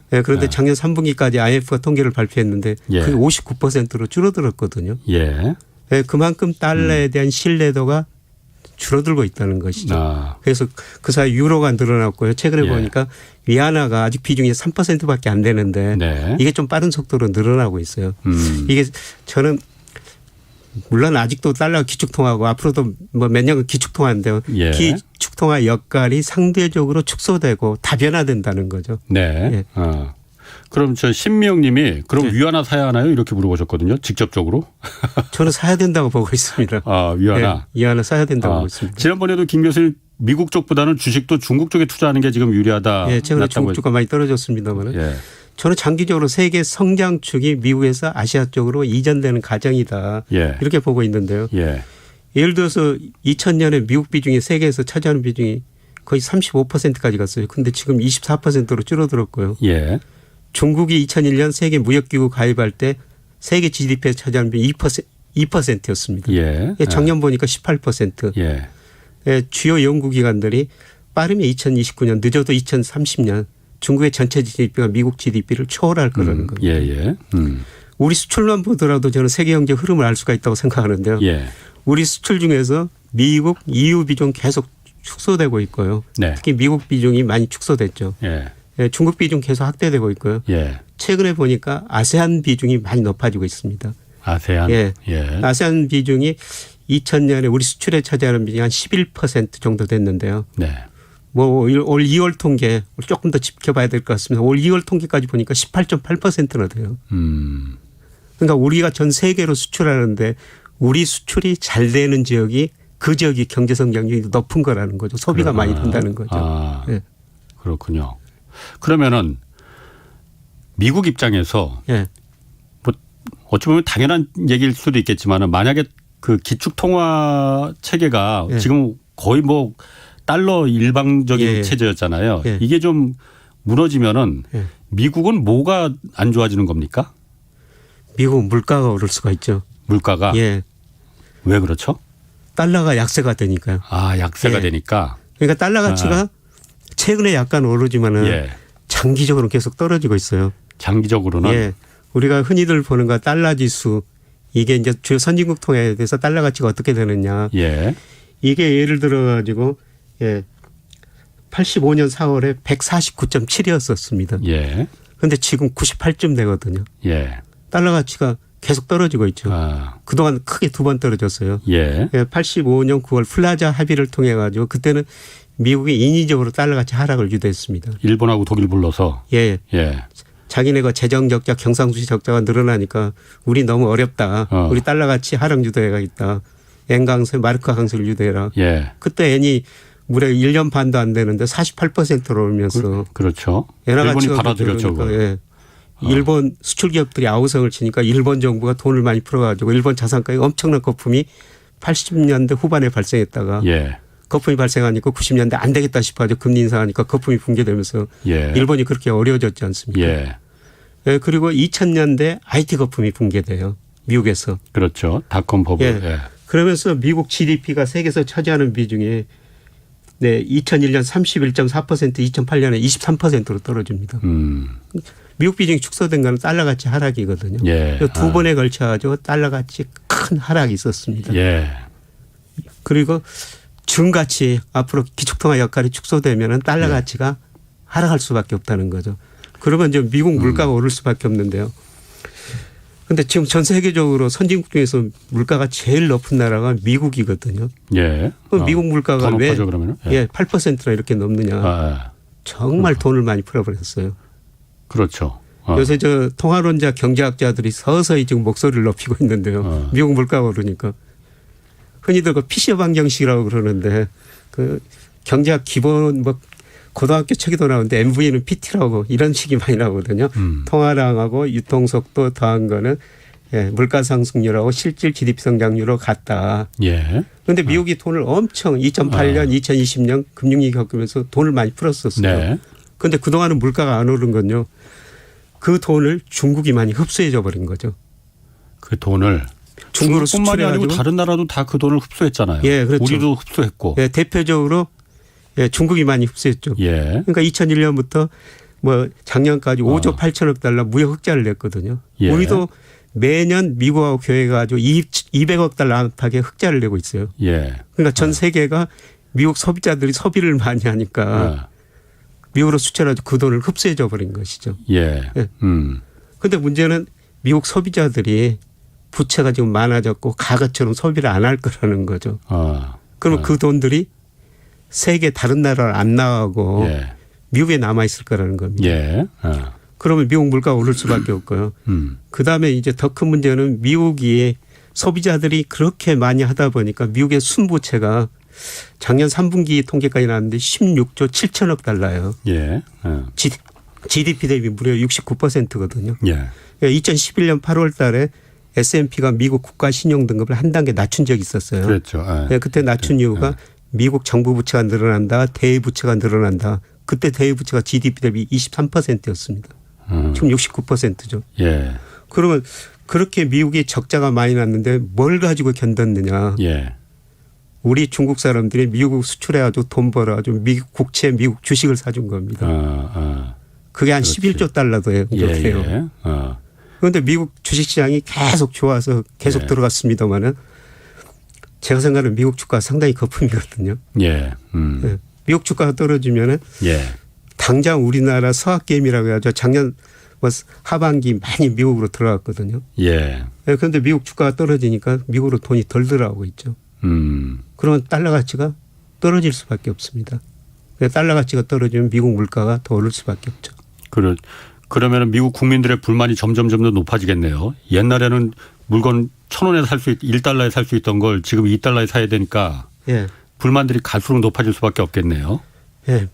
그런데 작년 3분기까지 IMF가 통계를 발표했는데 그게 59%로 줄어들었거든요. 그만큼 달러에 대한 신뢰도가 줄어들고 있다는 것이죠. 그래서 그 사이 유로가 늘어났고요. 최근에 보니까 위안화가 아직 비중이 3%밖에 안 되는데 이게 좀 빠른 속도로 늘어나고 있어요. 이게 저는 물론 아직도 달러가 기축통화고 앞으로도 뭐 몇 년간 기축통화인데요. 기축통화 역할이 상대적으로 축소되고 다변화된다는 거죠. 그럼 저 신미영 님이 그럼 위안화 사야 하나요? 이렇게 물어보셨거든요. 직접적으로. 저는 사야 된다고 보고 있습니다. 위안화. 위안화 사야 된다고 보고 있습니다. 지난번에도 김 교수님 미국 쪽보다는 주식도 중국 쪽에 투자하는 게 지금 유리하다. 최근에 중국 주가 많이 떨어졌습니다만 저는 장기적으로 세계 성장축이 미국에서 아시아 쪽으로 이전되는 과정이다. 이렇게 보고 있는데요. 예를 들어서 2000년에 미국 비중이 세계에서 차지하는 비중이 거의 35%까지 갔어요. 그런데 지금 24%로 줄어들었고요. 중국이 2001년 세계 무역기구 가입할 때 세계 GDP에서 차지하는 비중이 2%였습니다. 작년 보니까 18%. 주요 연구기관들이 빠르면 2029년 늦어도 2030년 중국의 전체 GDP가 미국 GDP를 초월할 거라는 겁니다. 우리 수출만 보더라도 저는 세계 경제 흐름을 알 수가 있다고 생각하는데요. 우리 수출 중에서 미국, EU 비중 계속 축소되고 있고요. 특히 미국 비중이 많이 축소됐죠. 중국 비중 계속 확대되고 있고요. 최근에 보니까 아세안 비중이 많이 높아지고 있습니다. 아세안? 아세안 비중이 2000년에 우리 수출에 차지하는 비중이 한 11% 정도 됐는데요. 뭐 올 2월 통계 조금 더 지켜봐야 될 것 같습니다. 올 2월 통계까지 보니까 18.8%나 돼요. 그러니까 우리가 전 세계로 수출하는데 우리 수출이 잘 되는 지역이 그 지역이 경제 성장률이 높은 거라는 거죠. 소비가 많이 된다는 거죠. 그렇군요. 그러면은 미국 입장에서 뭐 어찌 보면 당연한 얘기일 수도 있겠지만은 만약에 그 기축통화 체계가 지금 거의 뭐 달러 일방적인 체제였잖아요. 이게 좀 무너지면은 미국은 뭐가 안 좋아지는 겁니까? 미국은 물가가 오를 수가 있죠. 물가가? 왜 그렇죠? 달러가 약세가 되니까요. 약세가 되니까. 그러니까 달러 가치가 최근에 약간 오르지만은 장기적으로 계속 떨어지고 있어요. 장기적으로는? 우리가 흔히들 보는 거 달러 지수 이게 이제 주요 선진국 통화에 대해서 달러 가치가 어떻게 되느냐. 이게 예를 들어 가지고 85년 4월에 149.7이었었습니다. 그런데 지금 98쯤 되거든요. 달러 가치가 계속 떨어지고 있죠. 그동안 크게 두 번 떨어졌어요. 85년 9월 플라자 합의를 통해 가지고 그때는 미국이 인위적으로 달러 가치 하락을 유도했습니다. 일본하고 독일 불러서. 자기네가 재정 적자, 경상수지 적자가 늘어나니까 우리 너무 어렵다. 우리 달러 가치 하락 유도해야겠다. 엔 강세, 마르크 강세를 유도해라. 그때 엔이 무려 1년 반도 안 되는데 48%로 오르면서. 그렇죠. 일본이 받아들였죠. 일본 수출 기업들이 아우성을 치니까 일본 정부가 돈을 많이 풀어가지고 일본 자산가에 엄청난 거품이 80년대 후반에 발생했다가 거품이 발생하니까 90년대 안 되겠다 싶어가지고 금리 인상하니까 거품이 붕괴되면서 일본이 그렇게 어려워졌지 않습니까? 그리고 2000년대 IT 거품이 붕괴돼요. 미국에서. 그렇죠. 닷컴 버블. 그러면서 미국 GDP가 세계에서 차지하는 비중이 2001년 31.4% 2008년에 23%로 떨어집니다. 미국 비중이 축소된 건 달러 가치 하락이거든요. 두 번에 걸쳐가지고 달러 가치 큰 하락이 있었습니다. 그리고 준가치 앞으로 기축통화 역할이 축소되면 달러 가치가 하락할 수밖에 없다는 거죠. 그러면 이제 미국 물가가 오를 수밖에 없는데요. 그런데 지금 전 세계적으로 선진국 중에서 물가가 제일 높은 나라가 미국이거든요. 미국 물가가 왜 8%나 이렇게 넘느냐. 정말 돈을 많이 풀어버렸어요. 그렇죠. 요새 저 통화론자 경제학자들이 서서히 지금 목소리를 높이고 있는데요. 미국 물가가 오르니까. 흔히들 그 피셔 방정식이라고 그러는데 그 경제학 기본 뭐 고등학교 책에도 나오는데 MV는 PT라고 이런 식이 많이 나오거든요. 통화량하고 유통속도 더한 거는 예, 물가 상승률하고 실질 GDP 성장률하고 같다. 예. 그런데 미국이 돈을 엄청 2008년, 2020년 금융위기 겪으면서 돈을 많이 풀었었어요. 네. 그런데 그동안은 물가가 안 오른 건요. 그 돈을 중국이 많이 흡수해줘 버린 거죠. 그 돈을. 중국으로 중국뿐만이 아니고 다른 나라도 다 그 돈을 흡수했잖아요. 예, 그렇죠. 우리도 흡수했고. 예, 대표적으로 예, 중국이 많이 흡수했죠. 예. 그러니까 2001년부터 뭐 작년까지 5조 8천억 달러 무역 흑자를 냈거든요. 예. 우리도 매년 미국하고 교회가지고 200억 달러 안팎의 흑자를 내고 있어요. 예. 그러니까 전 세계가 미국 소비자들이 소비를 많이 하니까 미국으로 수출해서 그 돈을 흡수해줘 버린 것이죠. 예. 그런데 문제는 미국 소비자들이 부채가 지금 많아졌고 과거처럼 소비를 안 할 거라는 거죠. 그러면 그 돈들이 세계 다른 나라를 안 나가고 예. 미국에 남아 있을 거라는 겁니다. 예. 그러면 미국 물가가 오를 수밖에 없고요. 그다음에 이제 더 큰 문제는 미국이 소비자들이 그렇게 많이 하다 보니까 미국의 순부채가 작년 3분기 통계까지 나왔는데 16조 7천억 달러예요. 예. GDP 대비 무려 69%거든요. 예. 2011년 8월 달에 S&P가 미국 국가 신용 등급을 한 단계 낮춘 적이 있었어요. 그렇죠. 예. 그때 낮춘 이유가 미국 정부 부채가 늘어난다, 대외 부채가 늘어난다. 그때 대외 부채가 GDP 대비 23%였습니다. 지금 69%죠. 예. 그러면 그렇게 미국이 적자가 많이 났는데 뭘 가지고 견뎠느냐. 예. 우리 중국 사람들이 미국 수출해가지고 돈 벌어가지고 미국 국채, 미국 주식을 사준 겁니다. 그게 한 그렇지. 11조 달러도 해요. 예. 그런데 미국 주식시장이 계속 좋아서 계속 들어갔습니다마는 제가 생각하는 미국 주가가 상당히 거품이거든요. 예. 네. 미국 주가가 떨어지면은 예. 당장 우리나라 서학개미라고 해야죠. 작년 뭐 하반기 많이 미국으로 들어갔거든요. 예. 네. 그런데 미국 주가가 떨어지니까 미국으로 돈이 덜 들어가고 있죠. 그러면 달러 가치가 떨어질 수밖에 없습니다. 달러 가치가 떨어지면 미국 물가가 더 오를 수밖에 없죠. 그러면 미국 국민들의 불만이 점점 더 높아지겠네요. 옛날에는 물건 1,000원에 살 수 1달러에 살 수 있던 걸 지금 2달러에 사야 되니까 예. 불만들이 갈수록 높아질 수밖에 없겠네요. 예.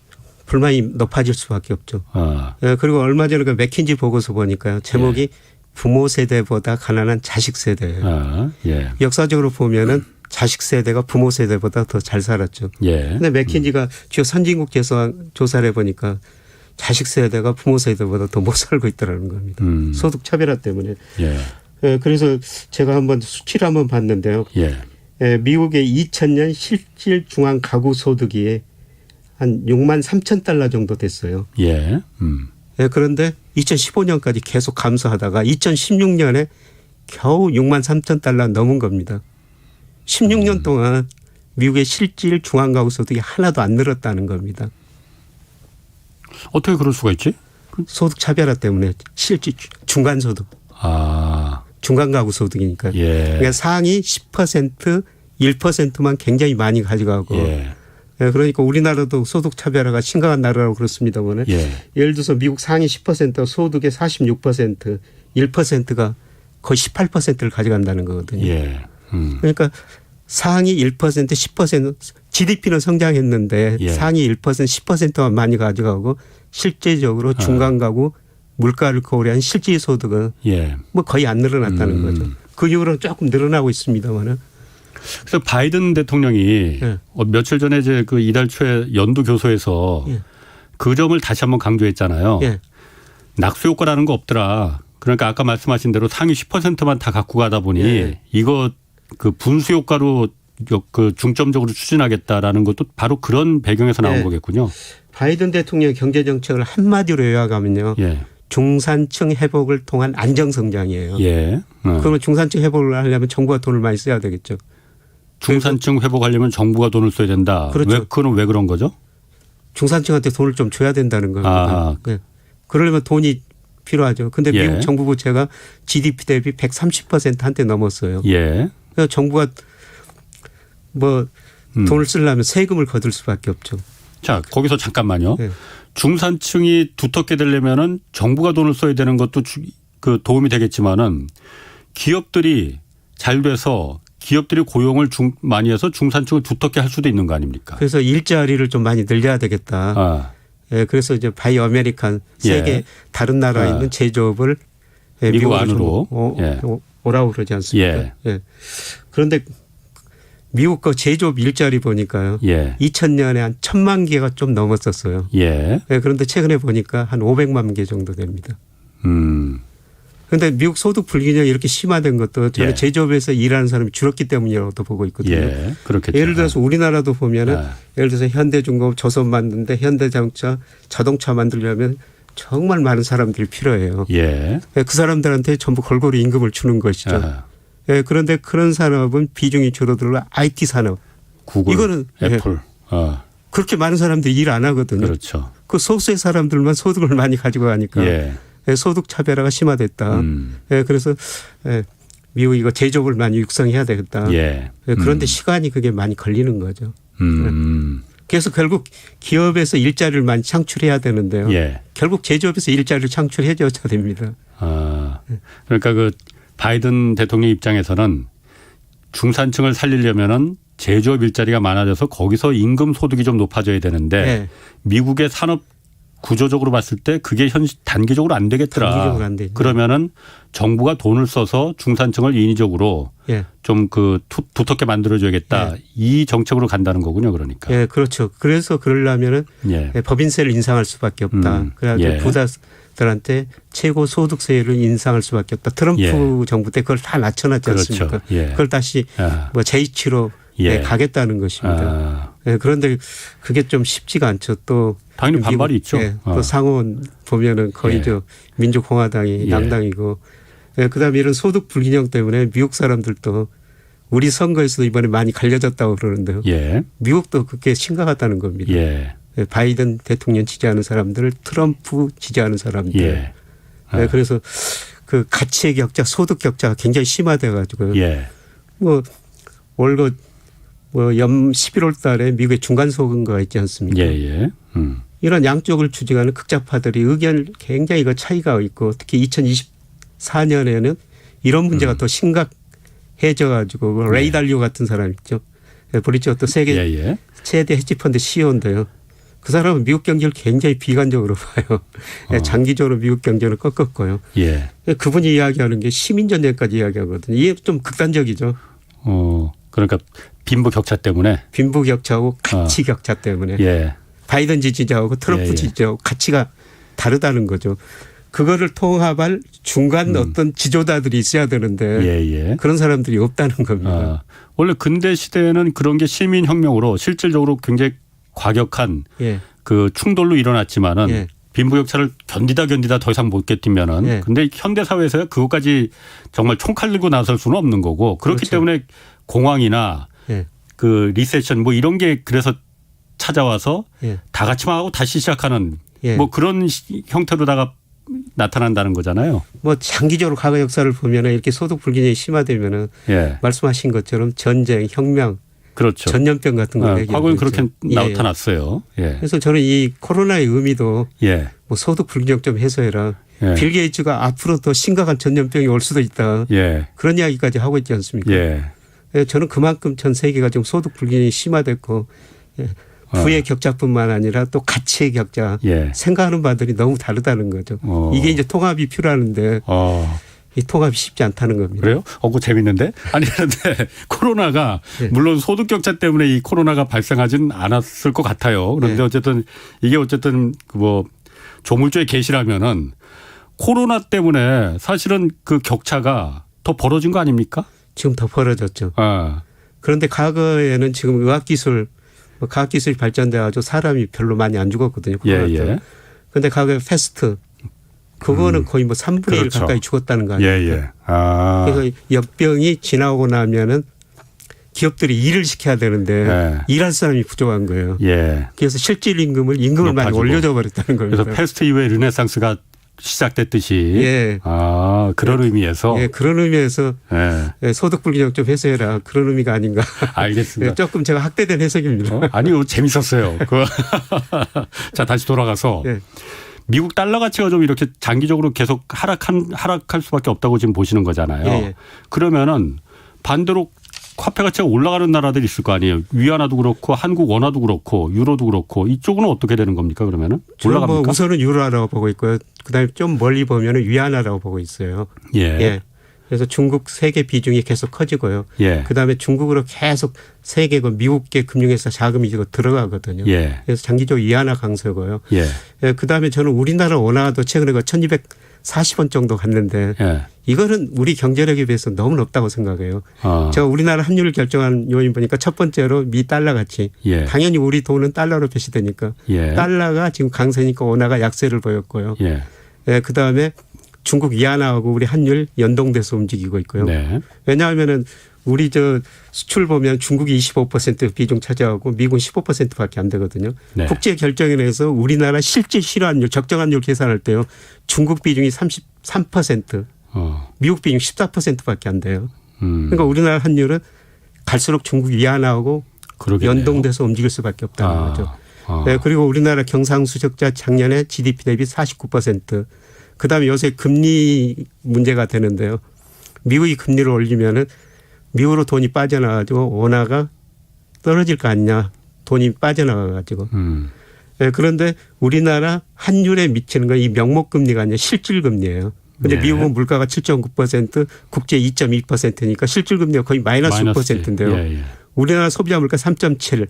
불만이 높아질 수밖에 없죠. 예. 그리고 얼마 전에 그 맥킨지 보고서 보니까요. 제목이 부모 세대보다 가난한 자식 세대예요. 예. 역사적으로 보면은 자식 세대가 부모 세대보다 더 잘 살았죠. 예. 근데 맥킨지가 주요 선진국 조사를 해보니까 자식 세대가 부모 세대보다 더 못 살고 있다는 겁니다. 소득 차별화 때문에. 예. 예, 그래서 제가 한번 수치를 한번 봤는데요. 예. 예, 미국의 2000년 실질 중앙 가구 소득이 한 6만 3천 달러 정도 됐어요. 예. 예, 그런데 2015년까지 계속 감소하다가 2016년에 겨우 6만 3천 달러 넘은 겁니다. 16년 동안 미국의 실질 중앙 가구 소득이 하나도 안 늘었다는 겁니다. 어떻게 그럴 수가 있지? 소득 차별화 때문에 실질 중간 소득. 중간 가구 소득이니까. 예. 그러니까 상위 10% 1%만 굉장히 많이 가져가고. 예. 그러니까 우리나라도 소득 차별화가 심각한 나라라고 그렇습니다만 예를 들어서 미국 상위 10% 소득의 46% 1%가 거의 18%를 가져간다는 거거든요. 예. 그러니까 상위 1% 10% GDP는 성장했는데 상위 1% 10%만 많이 가져가고 실제적으로 중간 가구 물가를 고려한 실질 소득은 뭐 거의 안 늘어났다는 거죠. 그 이후로는 조금 늘어나고 있습니다만은. 그래서 바이든 대통령이 며칠 전에 이제 그 이달 초에 연두 교소에서 그 점을 다시 한번 강조했잖아요. 낙수 효과라는 거 없더라. 그러니까 아까 말씀하신 대로 상위 10%만 다 갖고 가다 보니 이거 그 분수 효과로 그 중점적으로 추진하겠다라는 것도 바로 그런 배경에서 나온 거겠군요. 바이든 대통령의 경제 정책을 한마디로 요약하면요. 중산층 회복을 통한 안정성장이에요. 그러면 중산층 회복을 하려면 정부가 돈을 많이 써야 되겠죠. 중산층 회복하려면 정부가 돈을 써야 된다. 그렇죠. 그건 왜 그런 거죠? 중산층한테 돈을 좀 줘야 된다는 겁니다. 그러려면 돈이 필요하죠. 그런데 미국 정부 부채가 GDP 대비 130% 한때 넘었어요. 그래서 정부가 뭐 돈을 쓰려면 세금을 거둘 수밖에 없죠. 자, 거기서 잠깐만요. 중산층이 두텁게 되려면은 정부가 돈을 써야 되는 것도 그 도움이 되겠지만은 기업들이 잘 돼서 기업들이 고용을 많이 해서 중산층을 두텁게 할 수도 있는 거 아닙니까? 그래서 일자리를 좀 많이 늘려야 되겠다. 그래서 이제 바이 아메리칸 세계 다른 나라에 있는 제조업을 예, 미국 안으로 예. 오라고 그러지 않습니까? 예. 예. 그런데 미국 거 제조업 일자리 보니까요. 예. 2000년에 한 1000만 개가 좀 넘었었어요. 예. 예. 그런데 최근에 보니까 한 500만 개 정도 됩니다. 그런데 미국 소득 불균형이 이렇게 심화된 것도 저는 예. 제조업에서 일하는 사람이 줄었기 때문이라고도 보고 있거든요. 예. 그렇겠죠. 예를 들어서 우리나라도 보면은 예를 들어서 현대중공업 조선 만드는데 현대자동차 자동차 만들려면 정말 많은 사람들이 필요해요. 예. 그 사람들한테 전부 골고루 임금을 주는 것이죠. 예, 그런데 그런 산업은 비중이 줄어들어 IT 산업. 구글, 이거는 애플. 예, 그렇게 많은 사람들이 일 안 하거든요. 그렇죠. 그 소수의 사람들만 소득을 많이 가지고 가니까 예. 예, 소득 차별화가 심화됐다. 예, 그래서 예, 미국 이거 제조업을 많이 육성해야 되겠다. 예. 예, 그런데 시간이 그게 많이 걸리는 거죠. 음. 그래서 결국 기업에서 일자리를 많이 창출해야 되는데요. 예. 결국 제조업에서 일자리를 창출해줘야 됩니다. 아, 그러니까 그 바이든 대통령 입장에서는 중산층을 살리려면은 제조업 일자리가 많아져서 거기서 임금 소득이 좀 높아져야 되는데 네. 미국의 산업 구조적으로 봤을 때 그게 단기적으로 안 되겠더라. 단기적으로 안 되죠. 그러면은 정부가 돈을 써서 중산층을 인위적으로 예. 좀 그 두텁게 만들어줘야겠다. 예. 이 정책으로 간다는 거군요. 그러니까. 예, 그렇죠. 그래서 그러려면은 예. 법인세를 인상할 수밖에 없다. 그래가지고 예. 부자들한테 최고 소득세를 인상할 수밖에 없다. 트럼프 예. 정부 때 그걸 다 낮춰놨지 그렇죠. 않습니까? 예. 그걸 다시 뭐 제2치로 예. 가겠다는 것입니다. 예, 그런데 그게 좀 쉽지가 않죠. 또 당연히 반발이 있죠. 예, 또 상원 보면은 거의 예. 저 민주공화당이 예. 양당이고 예, 그다음에 이런 소득 불균형 때문에 미국 사람들도 우리 선거에서도 이번에 많이 갈려졌다고 그러는데요. 예. 미국도 그게 심각하다는 겁니다. 예. 예, 바이든 대통령 지지하는 사람들, 트럼프 지지하는 사람들. 예. 예, 그래서 그 가치의 격차, 소득 격차가 굉장히 심화돼 가지고요. 예. 뭐 월거 뭐 11월 달에 미국의 중간 선거가 있지 않습니까? 예. 예. 이런 양쪽을 주장하는 극좌파들이 의견 굉장히 그 차이가 있고 특히 2024년에는 이런 문제가 더 심각해져 가지고 레이 달리오 같은 사람 있죠. 브리지워터 세계 예. 최대 헤지펀드 CEO인데요. 그 사람은 미국 경제를 굉장히 비관적으로 봐요. 장기적으로 미국 경제는 꺾었고요. 예. 그분이 이야기하는 게 시민전쟁까지 이야기하거든요. 이게 좀 극단적이죠. 그러니까 빈부 격차 때문에. 빈부 격차하고 가치 격차 때문에. 예. 바이든 지지자하고 트럼프 지지자하고 가치가 다르다는 거죠. 그거를 통합할 중간 어떤 지도자들이 있어야 되는데 그런 사람들이 없다는 겁니다. 원래 근대 시대에는 그런 게 시민혁명으로 실질적으로 굉장히 과격한 그 충돌로 일어났지만은 빈부격차를 견디다 더 이상 못 견디면은 근데 현대 사회에서 그것까지 정말 총칼 들고 나설 수는 없는 거고 그렇기 때문에 공황이나 그 리세션 뭐 이런 게 그래서 찾아와서 다 같이 망하고 다시 시작하는 뭐 그런 형태로다가 나타난다는 거잖아요. 뭐 장기적으로 과거 역사를 보면은 이렇게 소득 불균형이 심화되면은 말씀하신 것처럼 전쟁, 혁명, 그렇죠. 전염병 같은 거 얘기하죠. 과거엔 그렇게 나타났어요. 그래서 저는 이 코로나의 의미도 뭐 소득 불균형 좀 해소해라. 빌 게이츠가 앞으로 더 심각한 전염병이 올 수도 있다. 그런 이야기까지 하고 있지 않습니까? 저는 그만큼 전 세계가 지금 소득 불균형이 심화됐고 부의 격차뿐만 아니라 또 가치의 격차, 생각하는 바들이 너무 다르다는 거죠. 이게 이제 통합이 필요하는데 이 통합이 쉽지 않다는 겁니다. 그래요? 그거 재밌는데? 아니 그런데 코로나가 물론 소득 격차 때문에 이 코로나가 발생하지는 않았을 것 같아요. 그런데 어쨌든 이게 어쨌든 뭐 조물주의 계시라면은 코로나 때문에 사실은 그 격차가 더 벌어진 거 아닙니까? 지금 더 벌어졌죠. 그런데 과거에는 지금 의학기술 과학기술이 발전돼 가지고 사람이 별로 많이 안 죽었거든요. 그런데 과거에 패스트 그거는 거의 뭐 3분의 1 가까이 죽었다는 거 아닙니까? 그래서 역병이 지나고 나면은 기업들이 일을 시켜야 되는데 일할 사람이 부족한 거예요. 그래서 실질 임금을 많이 올려줘 버렸다는 겁니다. 그래서 패스트 이후에 르네상스가 시작됐듯이 그런 의미에서 그런 의미에서 소득 불균형 좀 해소해라 그런 의미가 아닌가. 알겠습니다. 조금 제가 학대된 해석입니다. 아니요 재밌었어요. 자 다시 돌아가서 미국 달러 가치가 좀 이렇게 장기적으로 계속 하락할 수밖에 없다고 지금 보시는 거잖아요. 그러면은 반대로 화폐 가치가 올라가는 나라들이 있을 거 아니에요. 위안화도 그렇고 한국 원화도 그렇고 유로도 그렇고 이쪽은 어떻게 되는 겁니까 그러면은? 올라갑니까? 뭐 우선은 유로화라고 보고 있고요. 그다음에 좀 멀리 보면은 위안화라고 보고 있어요. 예. 예. 그래서 중국 세계 비중이 계속 커지고요. 예. 그다음에 중국으로 계속 세계고 미국계 금융회사 자금이 들어가거든요. 예. 그래서 장기적으로 위안화 강세고요. 예. 예. 그다음에 저는 우리나라 원화도 최근에 1,240원 정도 갔는데 예. 이거는 우리 경제력에 비해서 너무 높다고 생각해요. 제가 우리나라 환율을 결정한 요인 보니까 첫 번째로 미 달러 가치. 예. 당연히 우리 돈은 달러로 표시되니까 예. 달러가 지금 강세니까 원화가 약세를 보였고요. 예. 예. 그다음에 중국 위안화하고 우리 환율 연동돼서 움직이고 있고요. 네. 왜냐하면은 우리 수출 보면 중국이 25% 비중 차지하고 미국은 15%밖에 안 되거든요. 네. 국제 결정에서 우리나라 실질 실환율 적정환율 계산할 때요. 중국 비중이 33%, 미국 비중 14%밖에 안 돼요. 그러니까 우리나라 환율은 갈수록 중국 위안화하고 그러겠네요. 연동돼서 움직일 수밖에 없다는 거죠. 네, 그리고 우리나라 경상수적자 작년에 GDP 대비 49%. 그다음에 요새 금리 문제가 되는데요. 미국이 금리를 올리면은 미국으로 돈이 빠져나가지고 원화가 떨어질 거 아니냐. 돈이 빠져나가가지고. 네, 그런데 우리나라 환율에 미치는 건 이 명목금리가 아니라 실질금리예요. 그런데 네. 미국은 물가가 7.9%, 국제 2.2%니까 실질금리가 거의 마이너스 6%인데요. 예, 예. 우리나라 소비자 물가 3.7.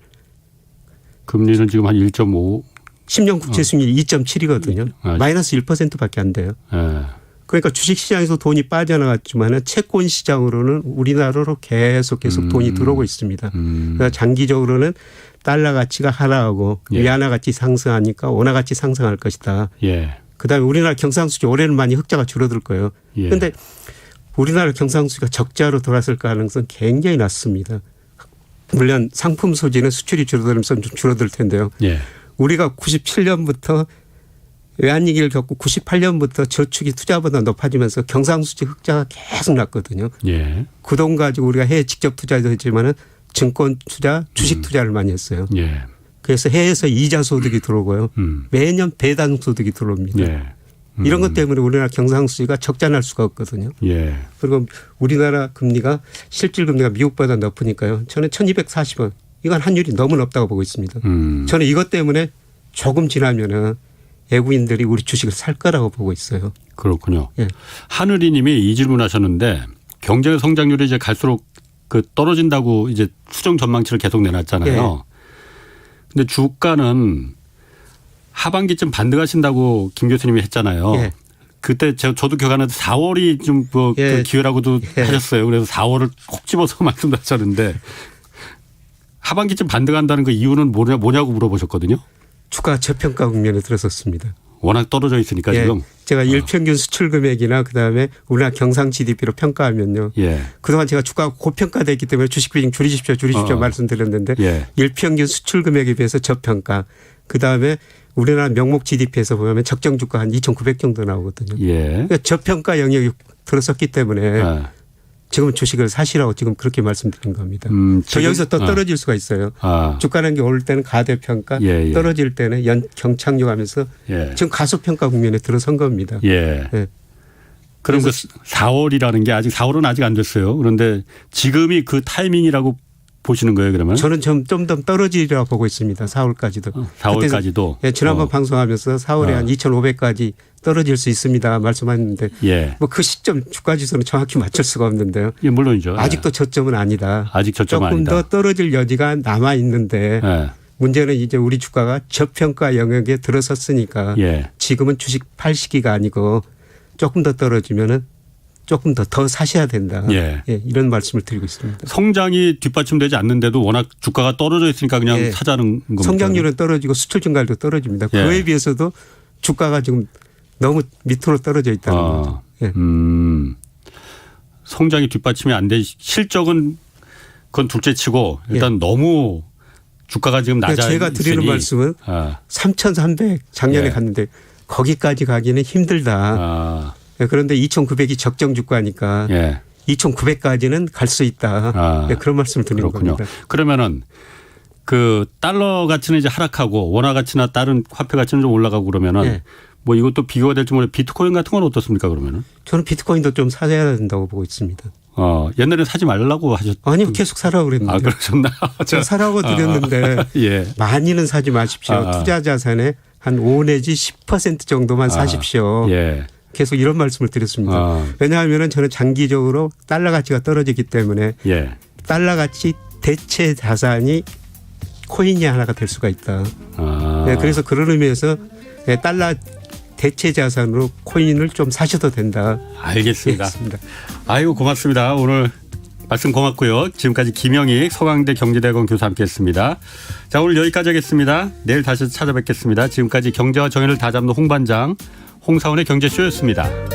금리는 지금 한 1.5. 10년 국채 수익률이 2.7이거든요. 마이너스 1%밖에 안 돼요. 예. 그러니까 주식시장에서 돈이 빠져나갔지만 채권 시장으로는 우리나라로 계속 돈이 들어오고 있습니다. 그러니까 장기적으로는 달러 가치가 하락하고 예. 위안화 가치 상승하니까 원화 가치 상승할 것이다. 예. 그다음에 우리나라 경상수지 올해는 많이 흑자가 줄어들 거예요. 그런데 우리나라 경상수지가 적자로 돌아설 가능성은 굉장히 낮습니다. 물론 상품 소지는 수출이 줄어들면서 좀 줄어들 텐데요. 예. 우리가 97년부터 외환위기를 겪고 98년부터 저축이 투자보다 높아지면서 경상수지 흑자가 계속 났거든요. 예. 그 돈 가지고 우리가 해외 직접 투자도 했지만은 증권 투자, 주식 투자를 많이 했어요. 예. 그래서 해외에서 이자 소득이 들어오고요. 매년 배당 소득이 들어옵니다. 예. 이런 것 때문에 우리나라 경상수지가 적자 날 수가 없거든요. 예. 그리고 우리나라 금리가 실질 금리가 미국보다 높으니까요. 저는 1,240원. 이건 환율이 너무 높다고 보고 있습니다. 저는 이것 때문에 조금 지나면은 외국인들이 우리 주식을 살 거라고 보고 있어요. 그렇군요. 예. 하늘이 님이 이 질문하셨는데 경제 성장률이 이제 갈수록 떨어진다고 이제 수정 전망치를 계속 내놨잖아요. 예. 근데 주가는 하반기쯤 반등하신다고 김 교수님이 했잖아요. 예. 그때 저도 기억하는데 4월이 좀 예. 그 기회라고도 하셨어요. 그래서 4월을 콕 집어서 말씀하셨는데 하반기쯤 반등한다는 그 이유는 뭐냐고 물어보셨거든요. 주가 저평가 국면에 들어섰습니다. 워낙 떨어져 있으니까 예. 지금. 제가 일평균 수출 금액이나 그다음에 우리나라 경상 GDP로 평가하면요. 예. 그동안 제가 주가가 고평가됐기 때문에 주식 비중 줄이십시오 말씀드렸는데 예. 일평균 수출 금액에 비해서 저평가. 그다음에 우리나라 명목 GDP에서 보면 적정 주가 한 2,900 정도 나오거든요. 예. 그러니까 저평가 영역이 들어섰기 때문에 예. 지금 주식을 사시라고 지금 그렇게 말씀드린 겁니다. 저 여기서 또 떨어질 수가 있어요. 주가라는 게 오를 때는 가대평가, 예. 떨어질 때는 경착륙하면서 예. 지금 가소평가 국면에 들어선 겁니다. 예. 네. 그럼 그 4월이라는 게 아직 4월은 아직 안 됐어요. 그런데 지금이 그 타이밍이라고 보시는 거예요, 그러면? 저는 좀 더 떨어지리라고 보고 있습니다. 4월까지도. 4월까지도. 예, 지난번 방송하면서 4월에 한 2,500까지 떨어질 수 있습니다. 말씀하셨는데 예. 뭐 그 시점 주가 지수는 정확히 맞출 수가 없는데요. 예, 물론이죠. 아직도 저점은 아니다. 아직 저점은 조금 아니다. 더 떨어질 여지가 남아 있는데 예. 문제는 이제 우리 주가가 저평가 영역에 들어섰으니까 예. 지금은 주식 팔 시기가 아니고 조금 더 떨어지면은 조금 더 사셔야 된다. 예. 예, 이런 말씀을 드리고 있습니다. 성장이 뒷받침되지 않는데도 워낙 주가가 떨어져 있으니까 그냥 예. 사자는 겁니다. 성장률은 떨어지고 수출 증가율도 떨어집니다. 예. 그에 비해서도 주가가 지금 너무 밑으로 떨어져 있다는 거죠. 예. 성장이 뒷받침이 안 돼. 실적은 그건 둘째치고 일단 너무 주가가 지금 낮아 있으니. 제가 드리는 말씀은 3,300 작년에 예. 갔는데 거기까지 가기는 힘들다. 그런데 2,900이 적정 주가니까 예. 2,900까지는 갈 수 있다. 네, 그런 말씀을 드리는 그렇군요. 겁니다. 그러면은 그 달러 가치는 이제 하락하고 원화 가치나 다른 화폐 가치는 좀 올라가고 그러면은 예. 뭐 이것도 비교가 될지 모르겠는데 비트코인 같은 건 어떻습니까 그러면은? 저는 비트코인도 좀 사야 된다고 보고 있습니다. 옛날에는 사지 말라고 하셨. 아니요, 계속 사라고 그랬는데. 아, 그러셨나? 저 사라고 드렸는데 예. 많이는 사지 마십시오. 투자 자산의 한 5 내지 10% 정도만 사십시오. 예. 계속 이런 말씀을 드렸습니다. 왜냐하면 저는 장기적으로 달러 가치가 떨어지기 때문에 예. 달러 가치 대체 자산이 코인이 하나가 될 수가 있다. 네, 그래서 그런 의미에서 달러 대체 자산으로 코인을 좀 사셔도 된다. 알겠습니다. 예, 아이고 고맙습니다. 오늘 말씀 고맙고요. 지금까지 김영익 서강대 경제대학원 교수 함께했습니다. 자, 오늘 여기까지 하겠습니다. 내일 다시 찾아뵙겠습니다. 지금까지 경제와 정의를 다잡는 홍반장 홍사원의 경제쇼였습니다.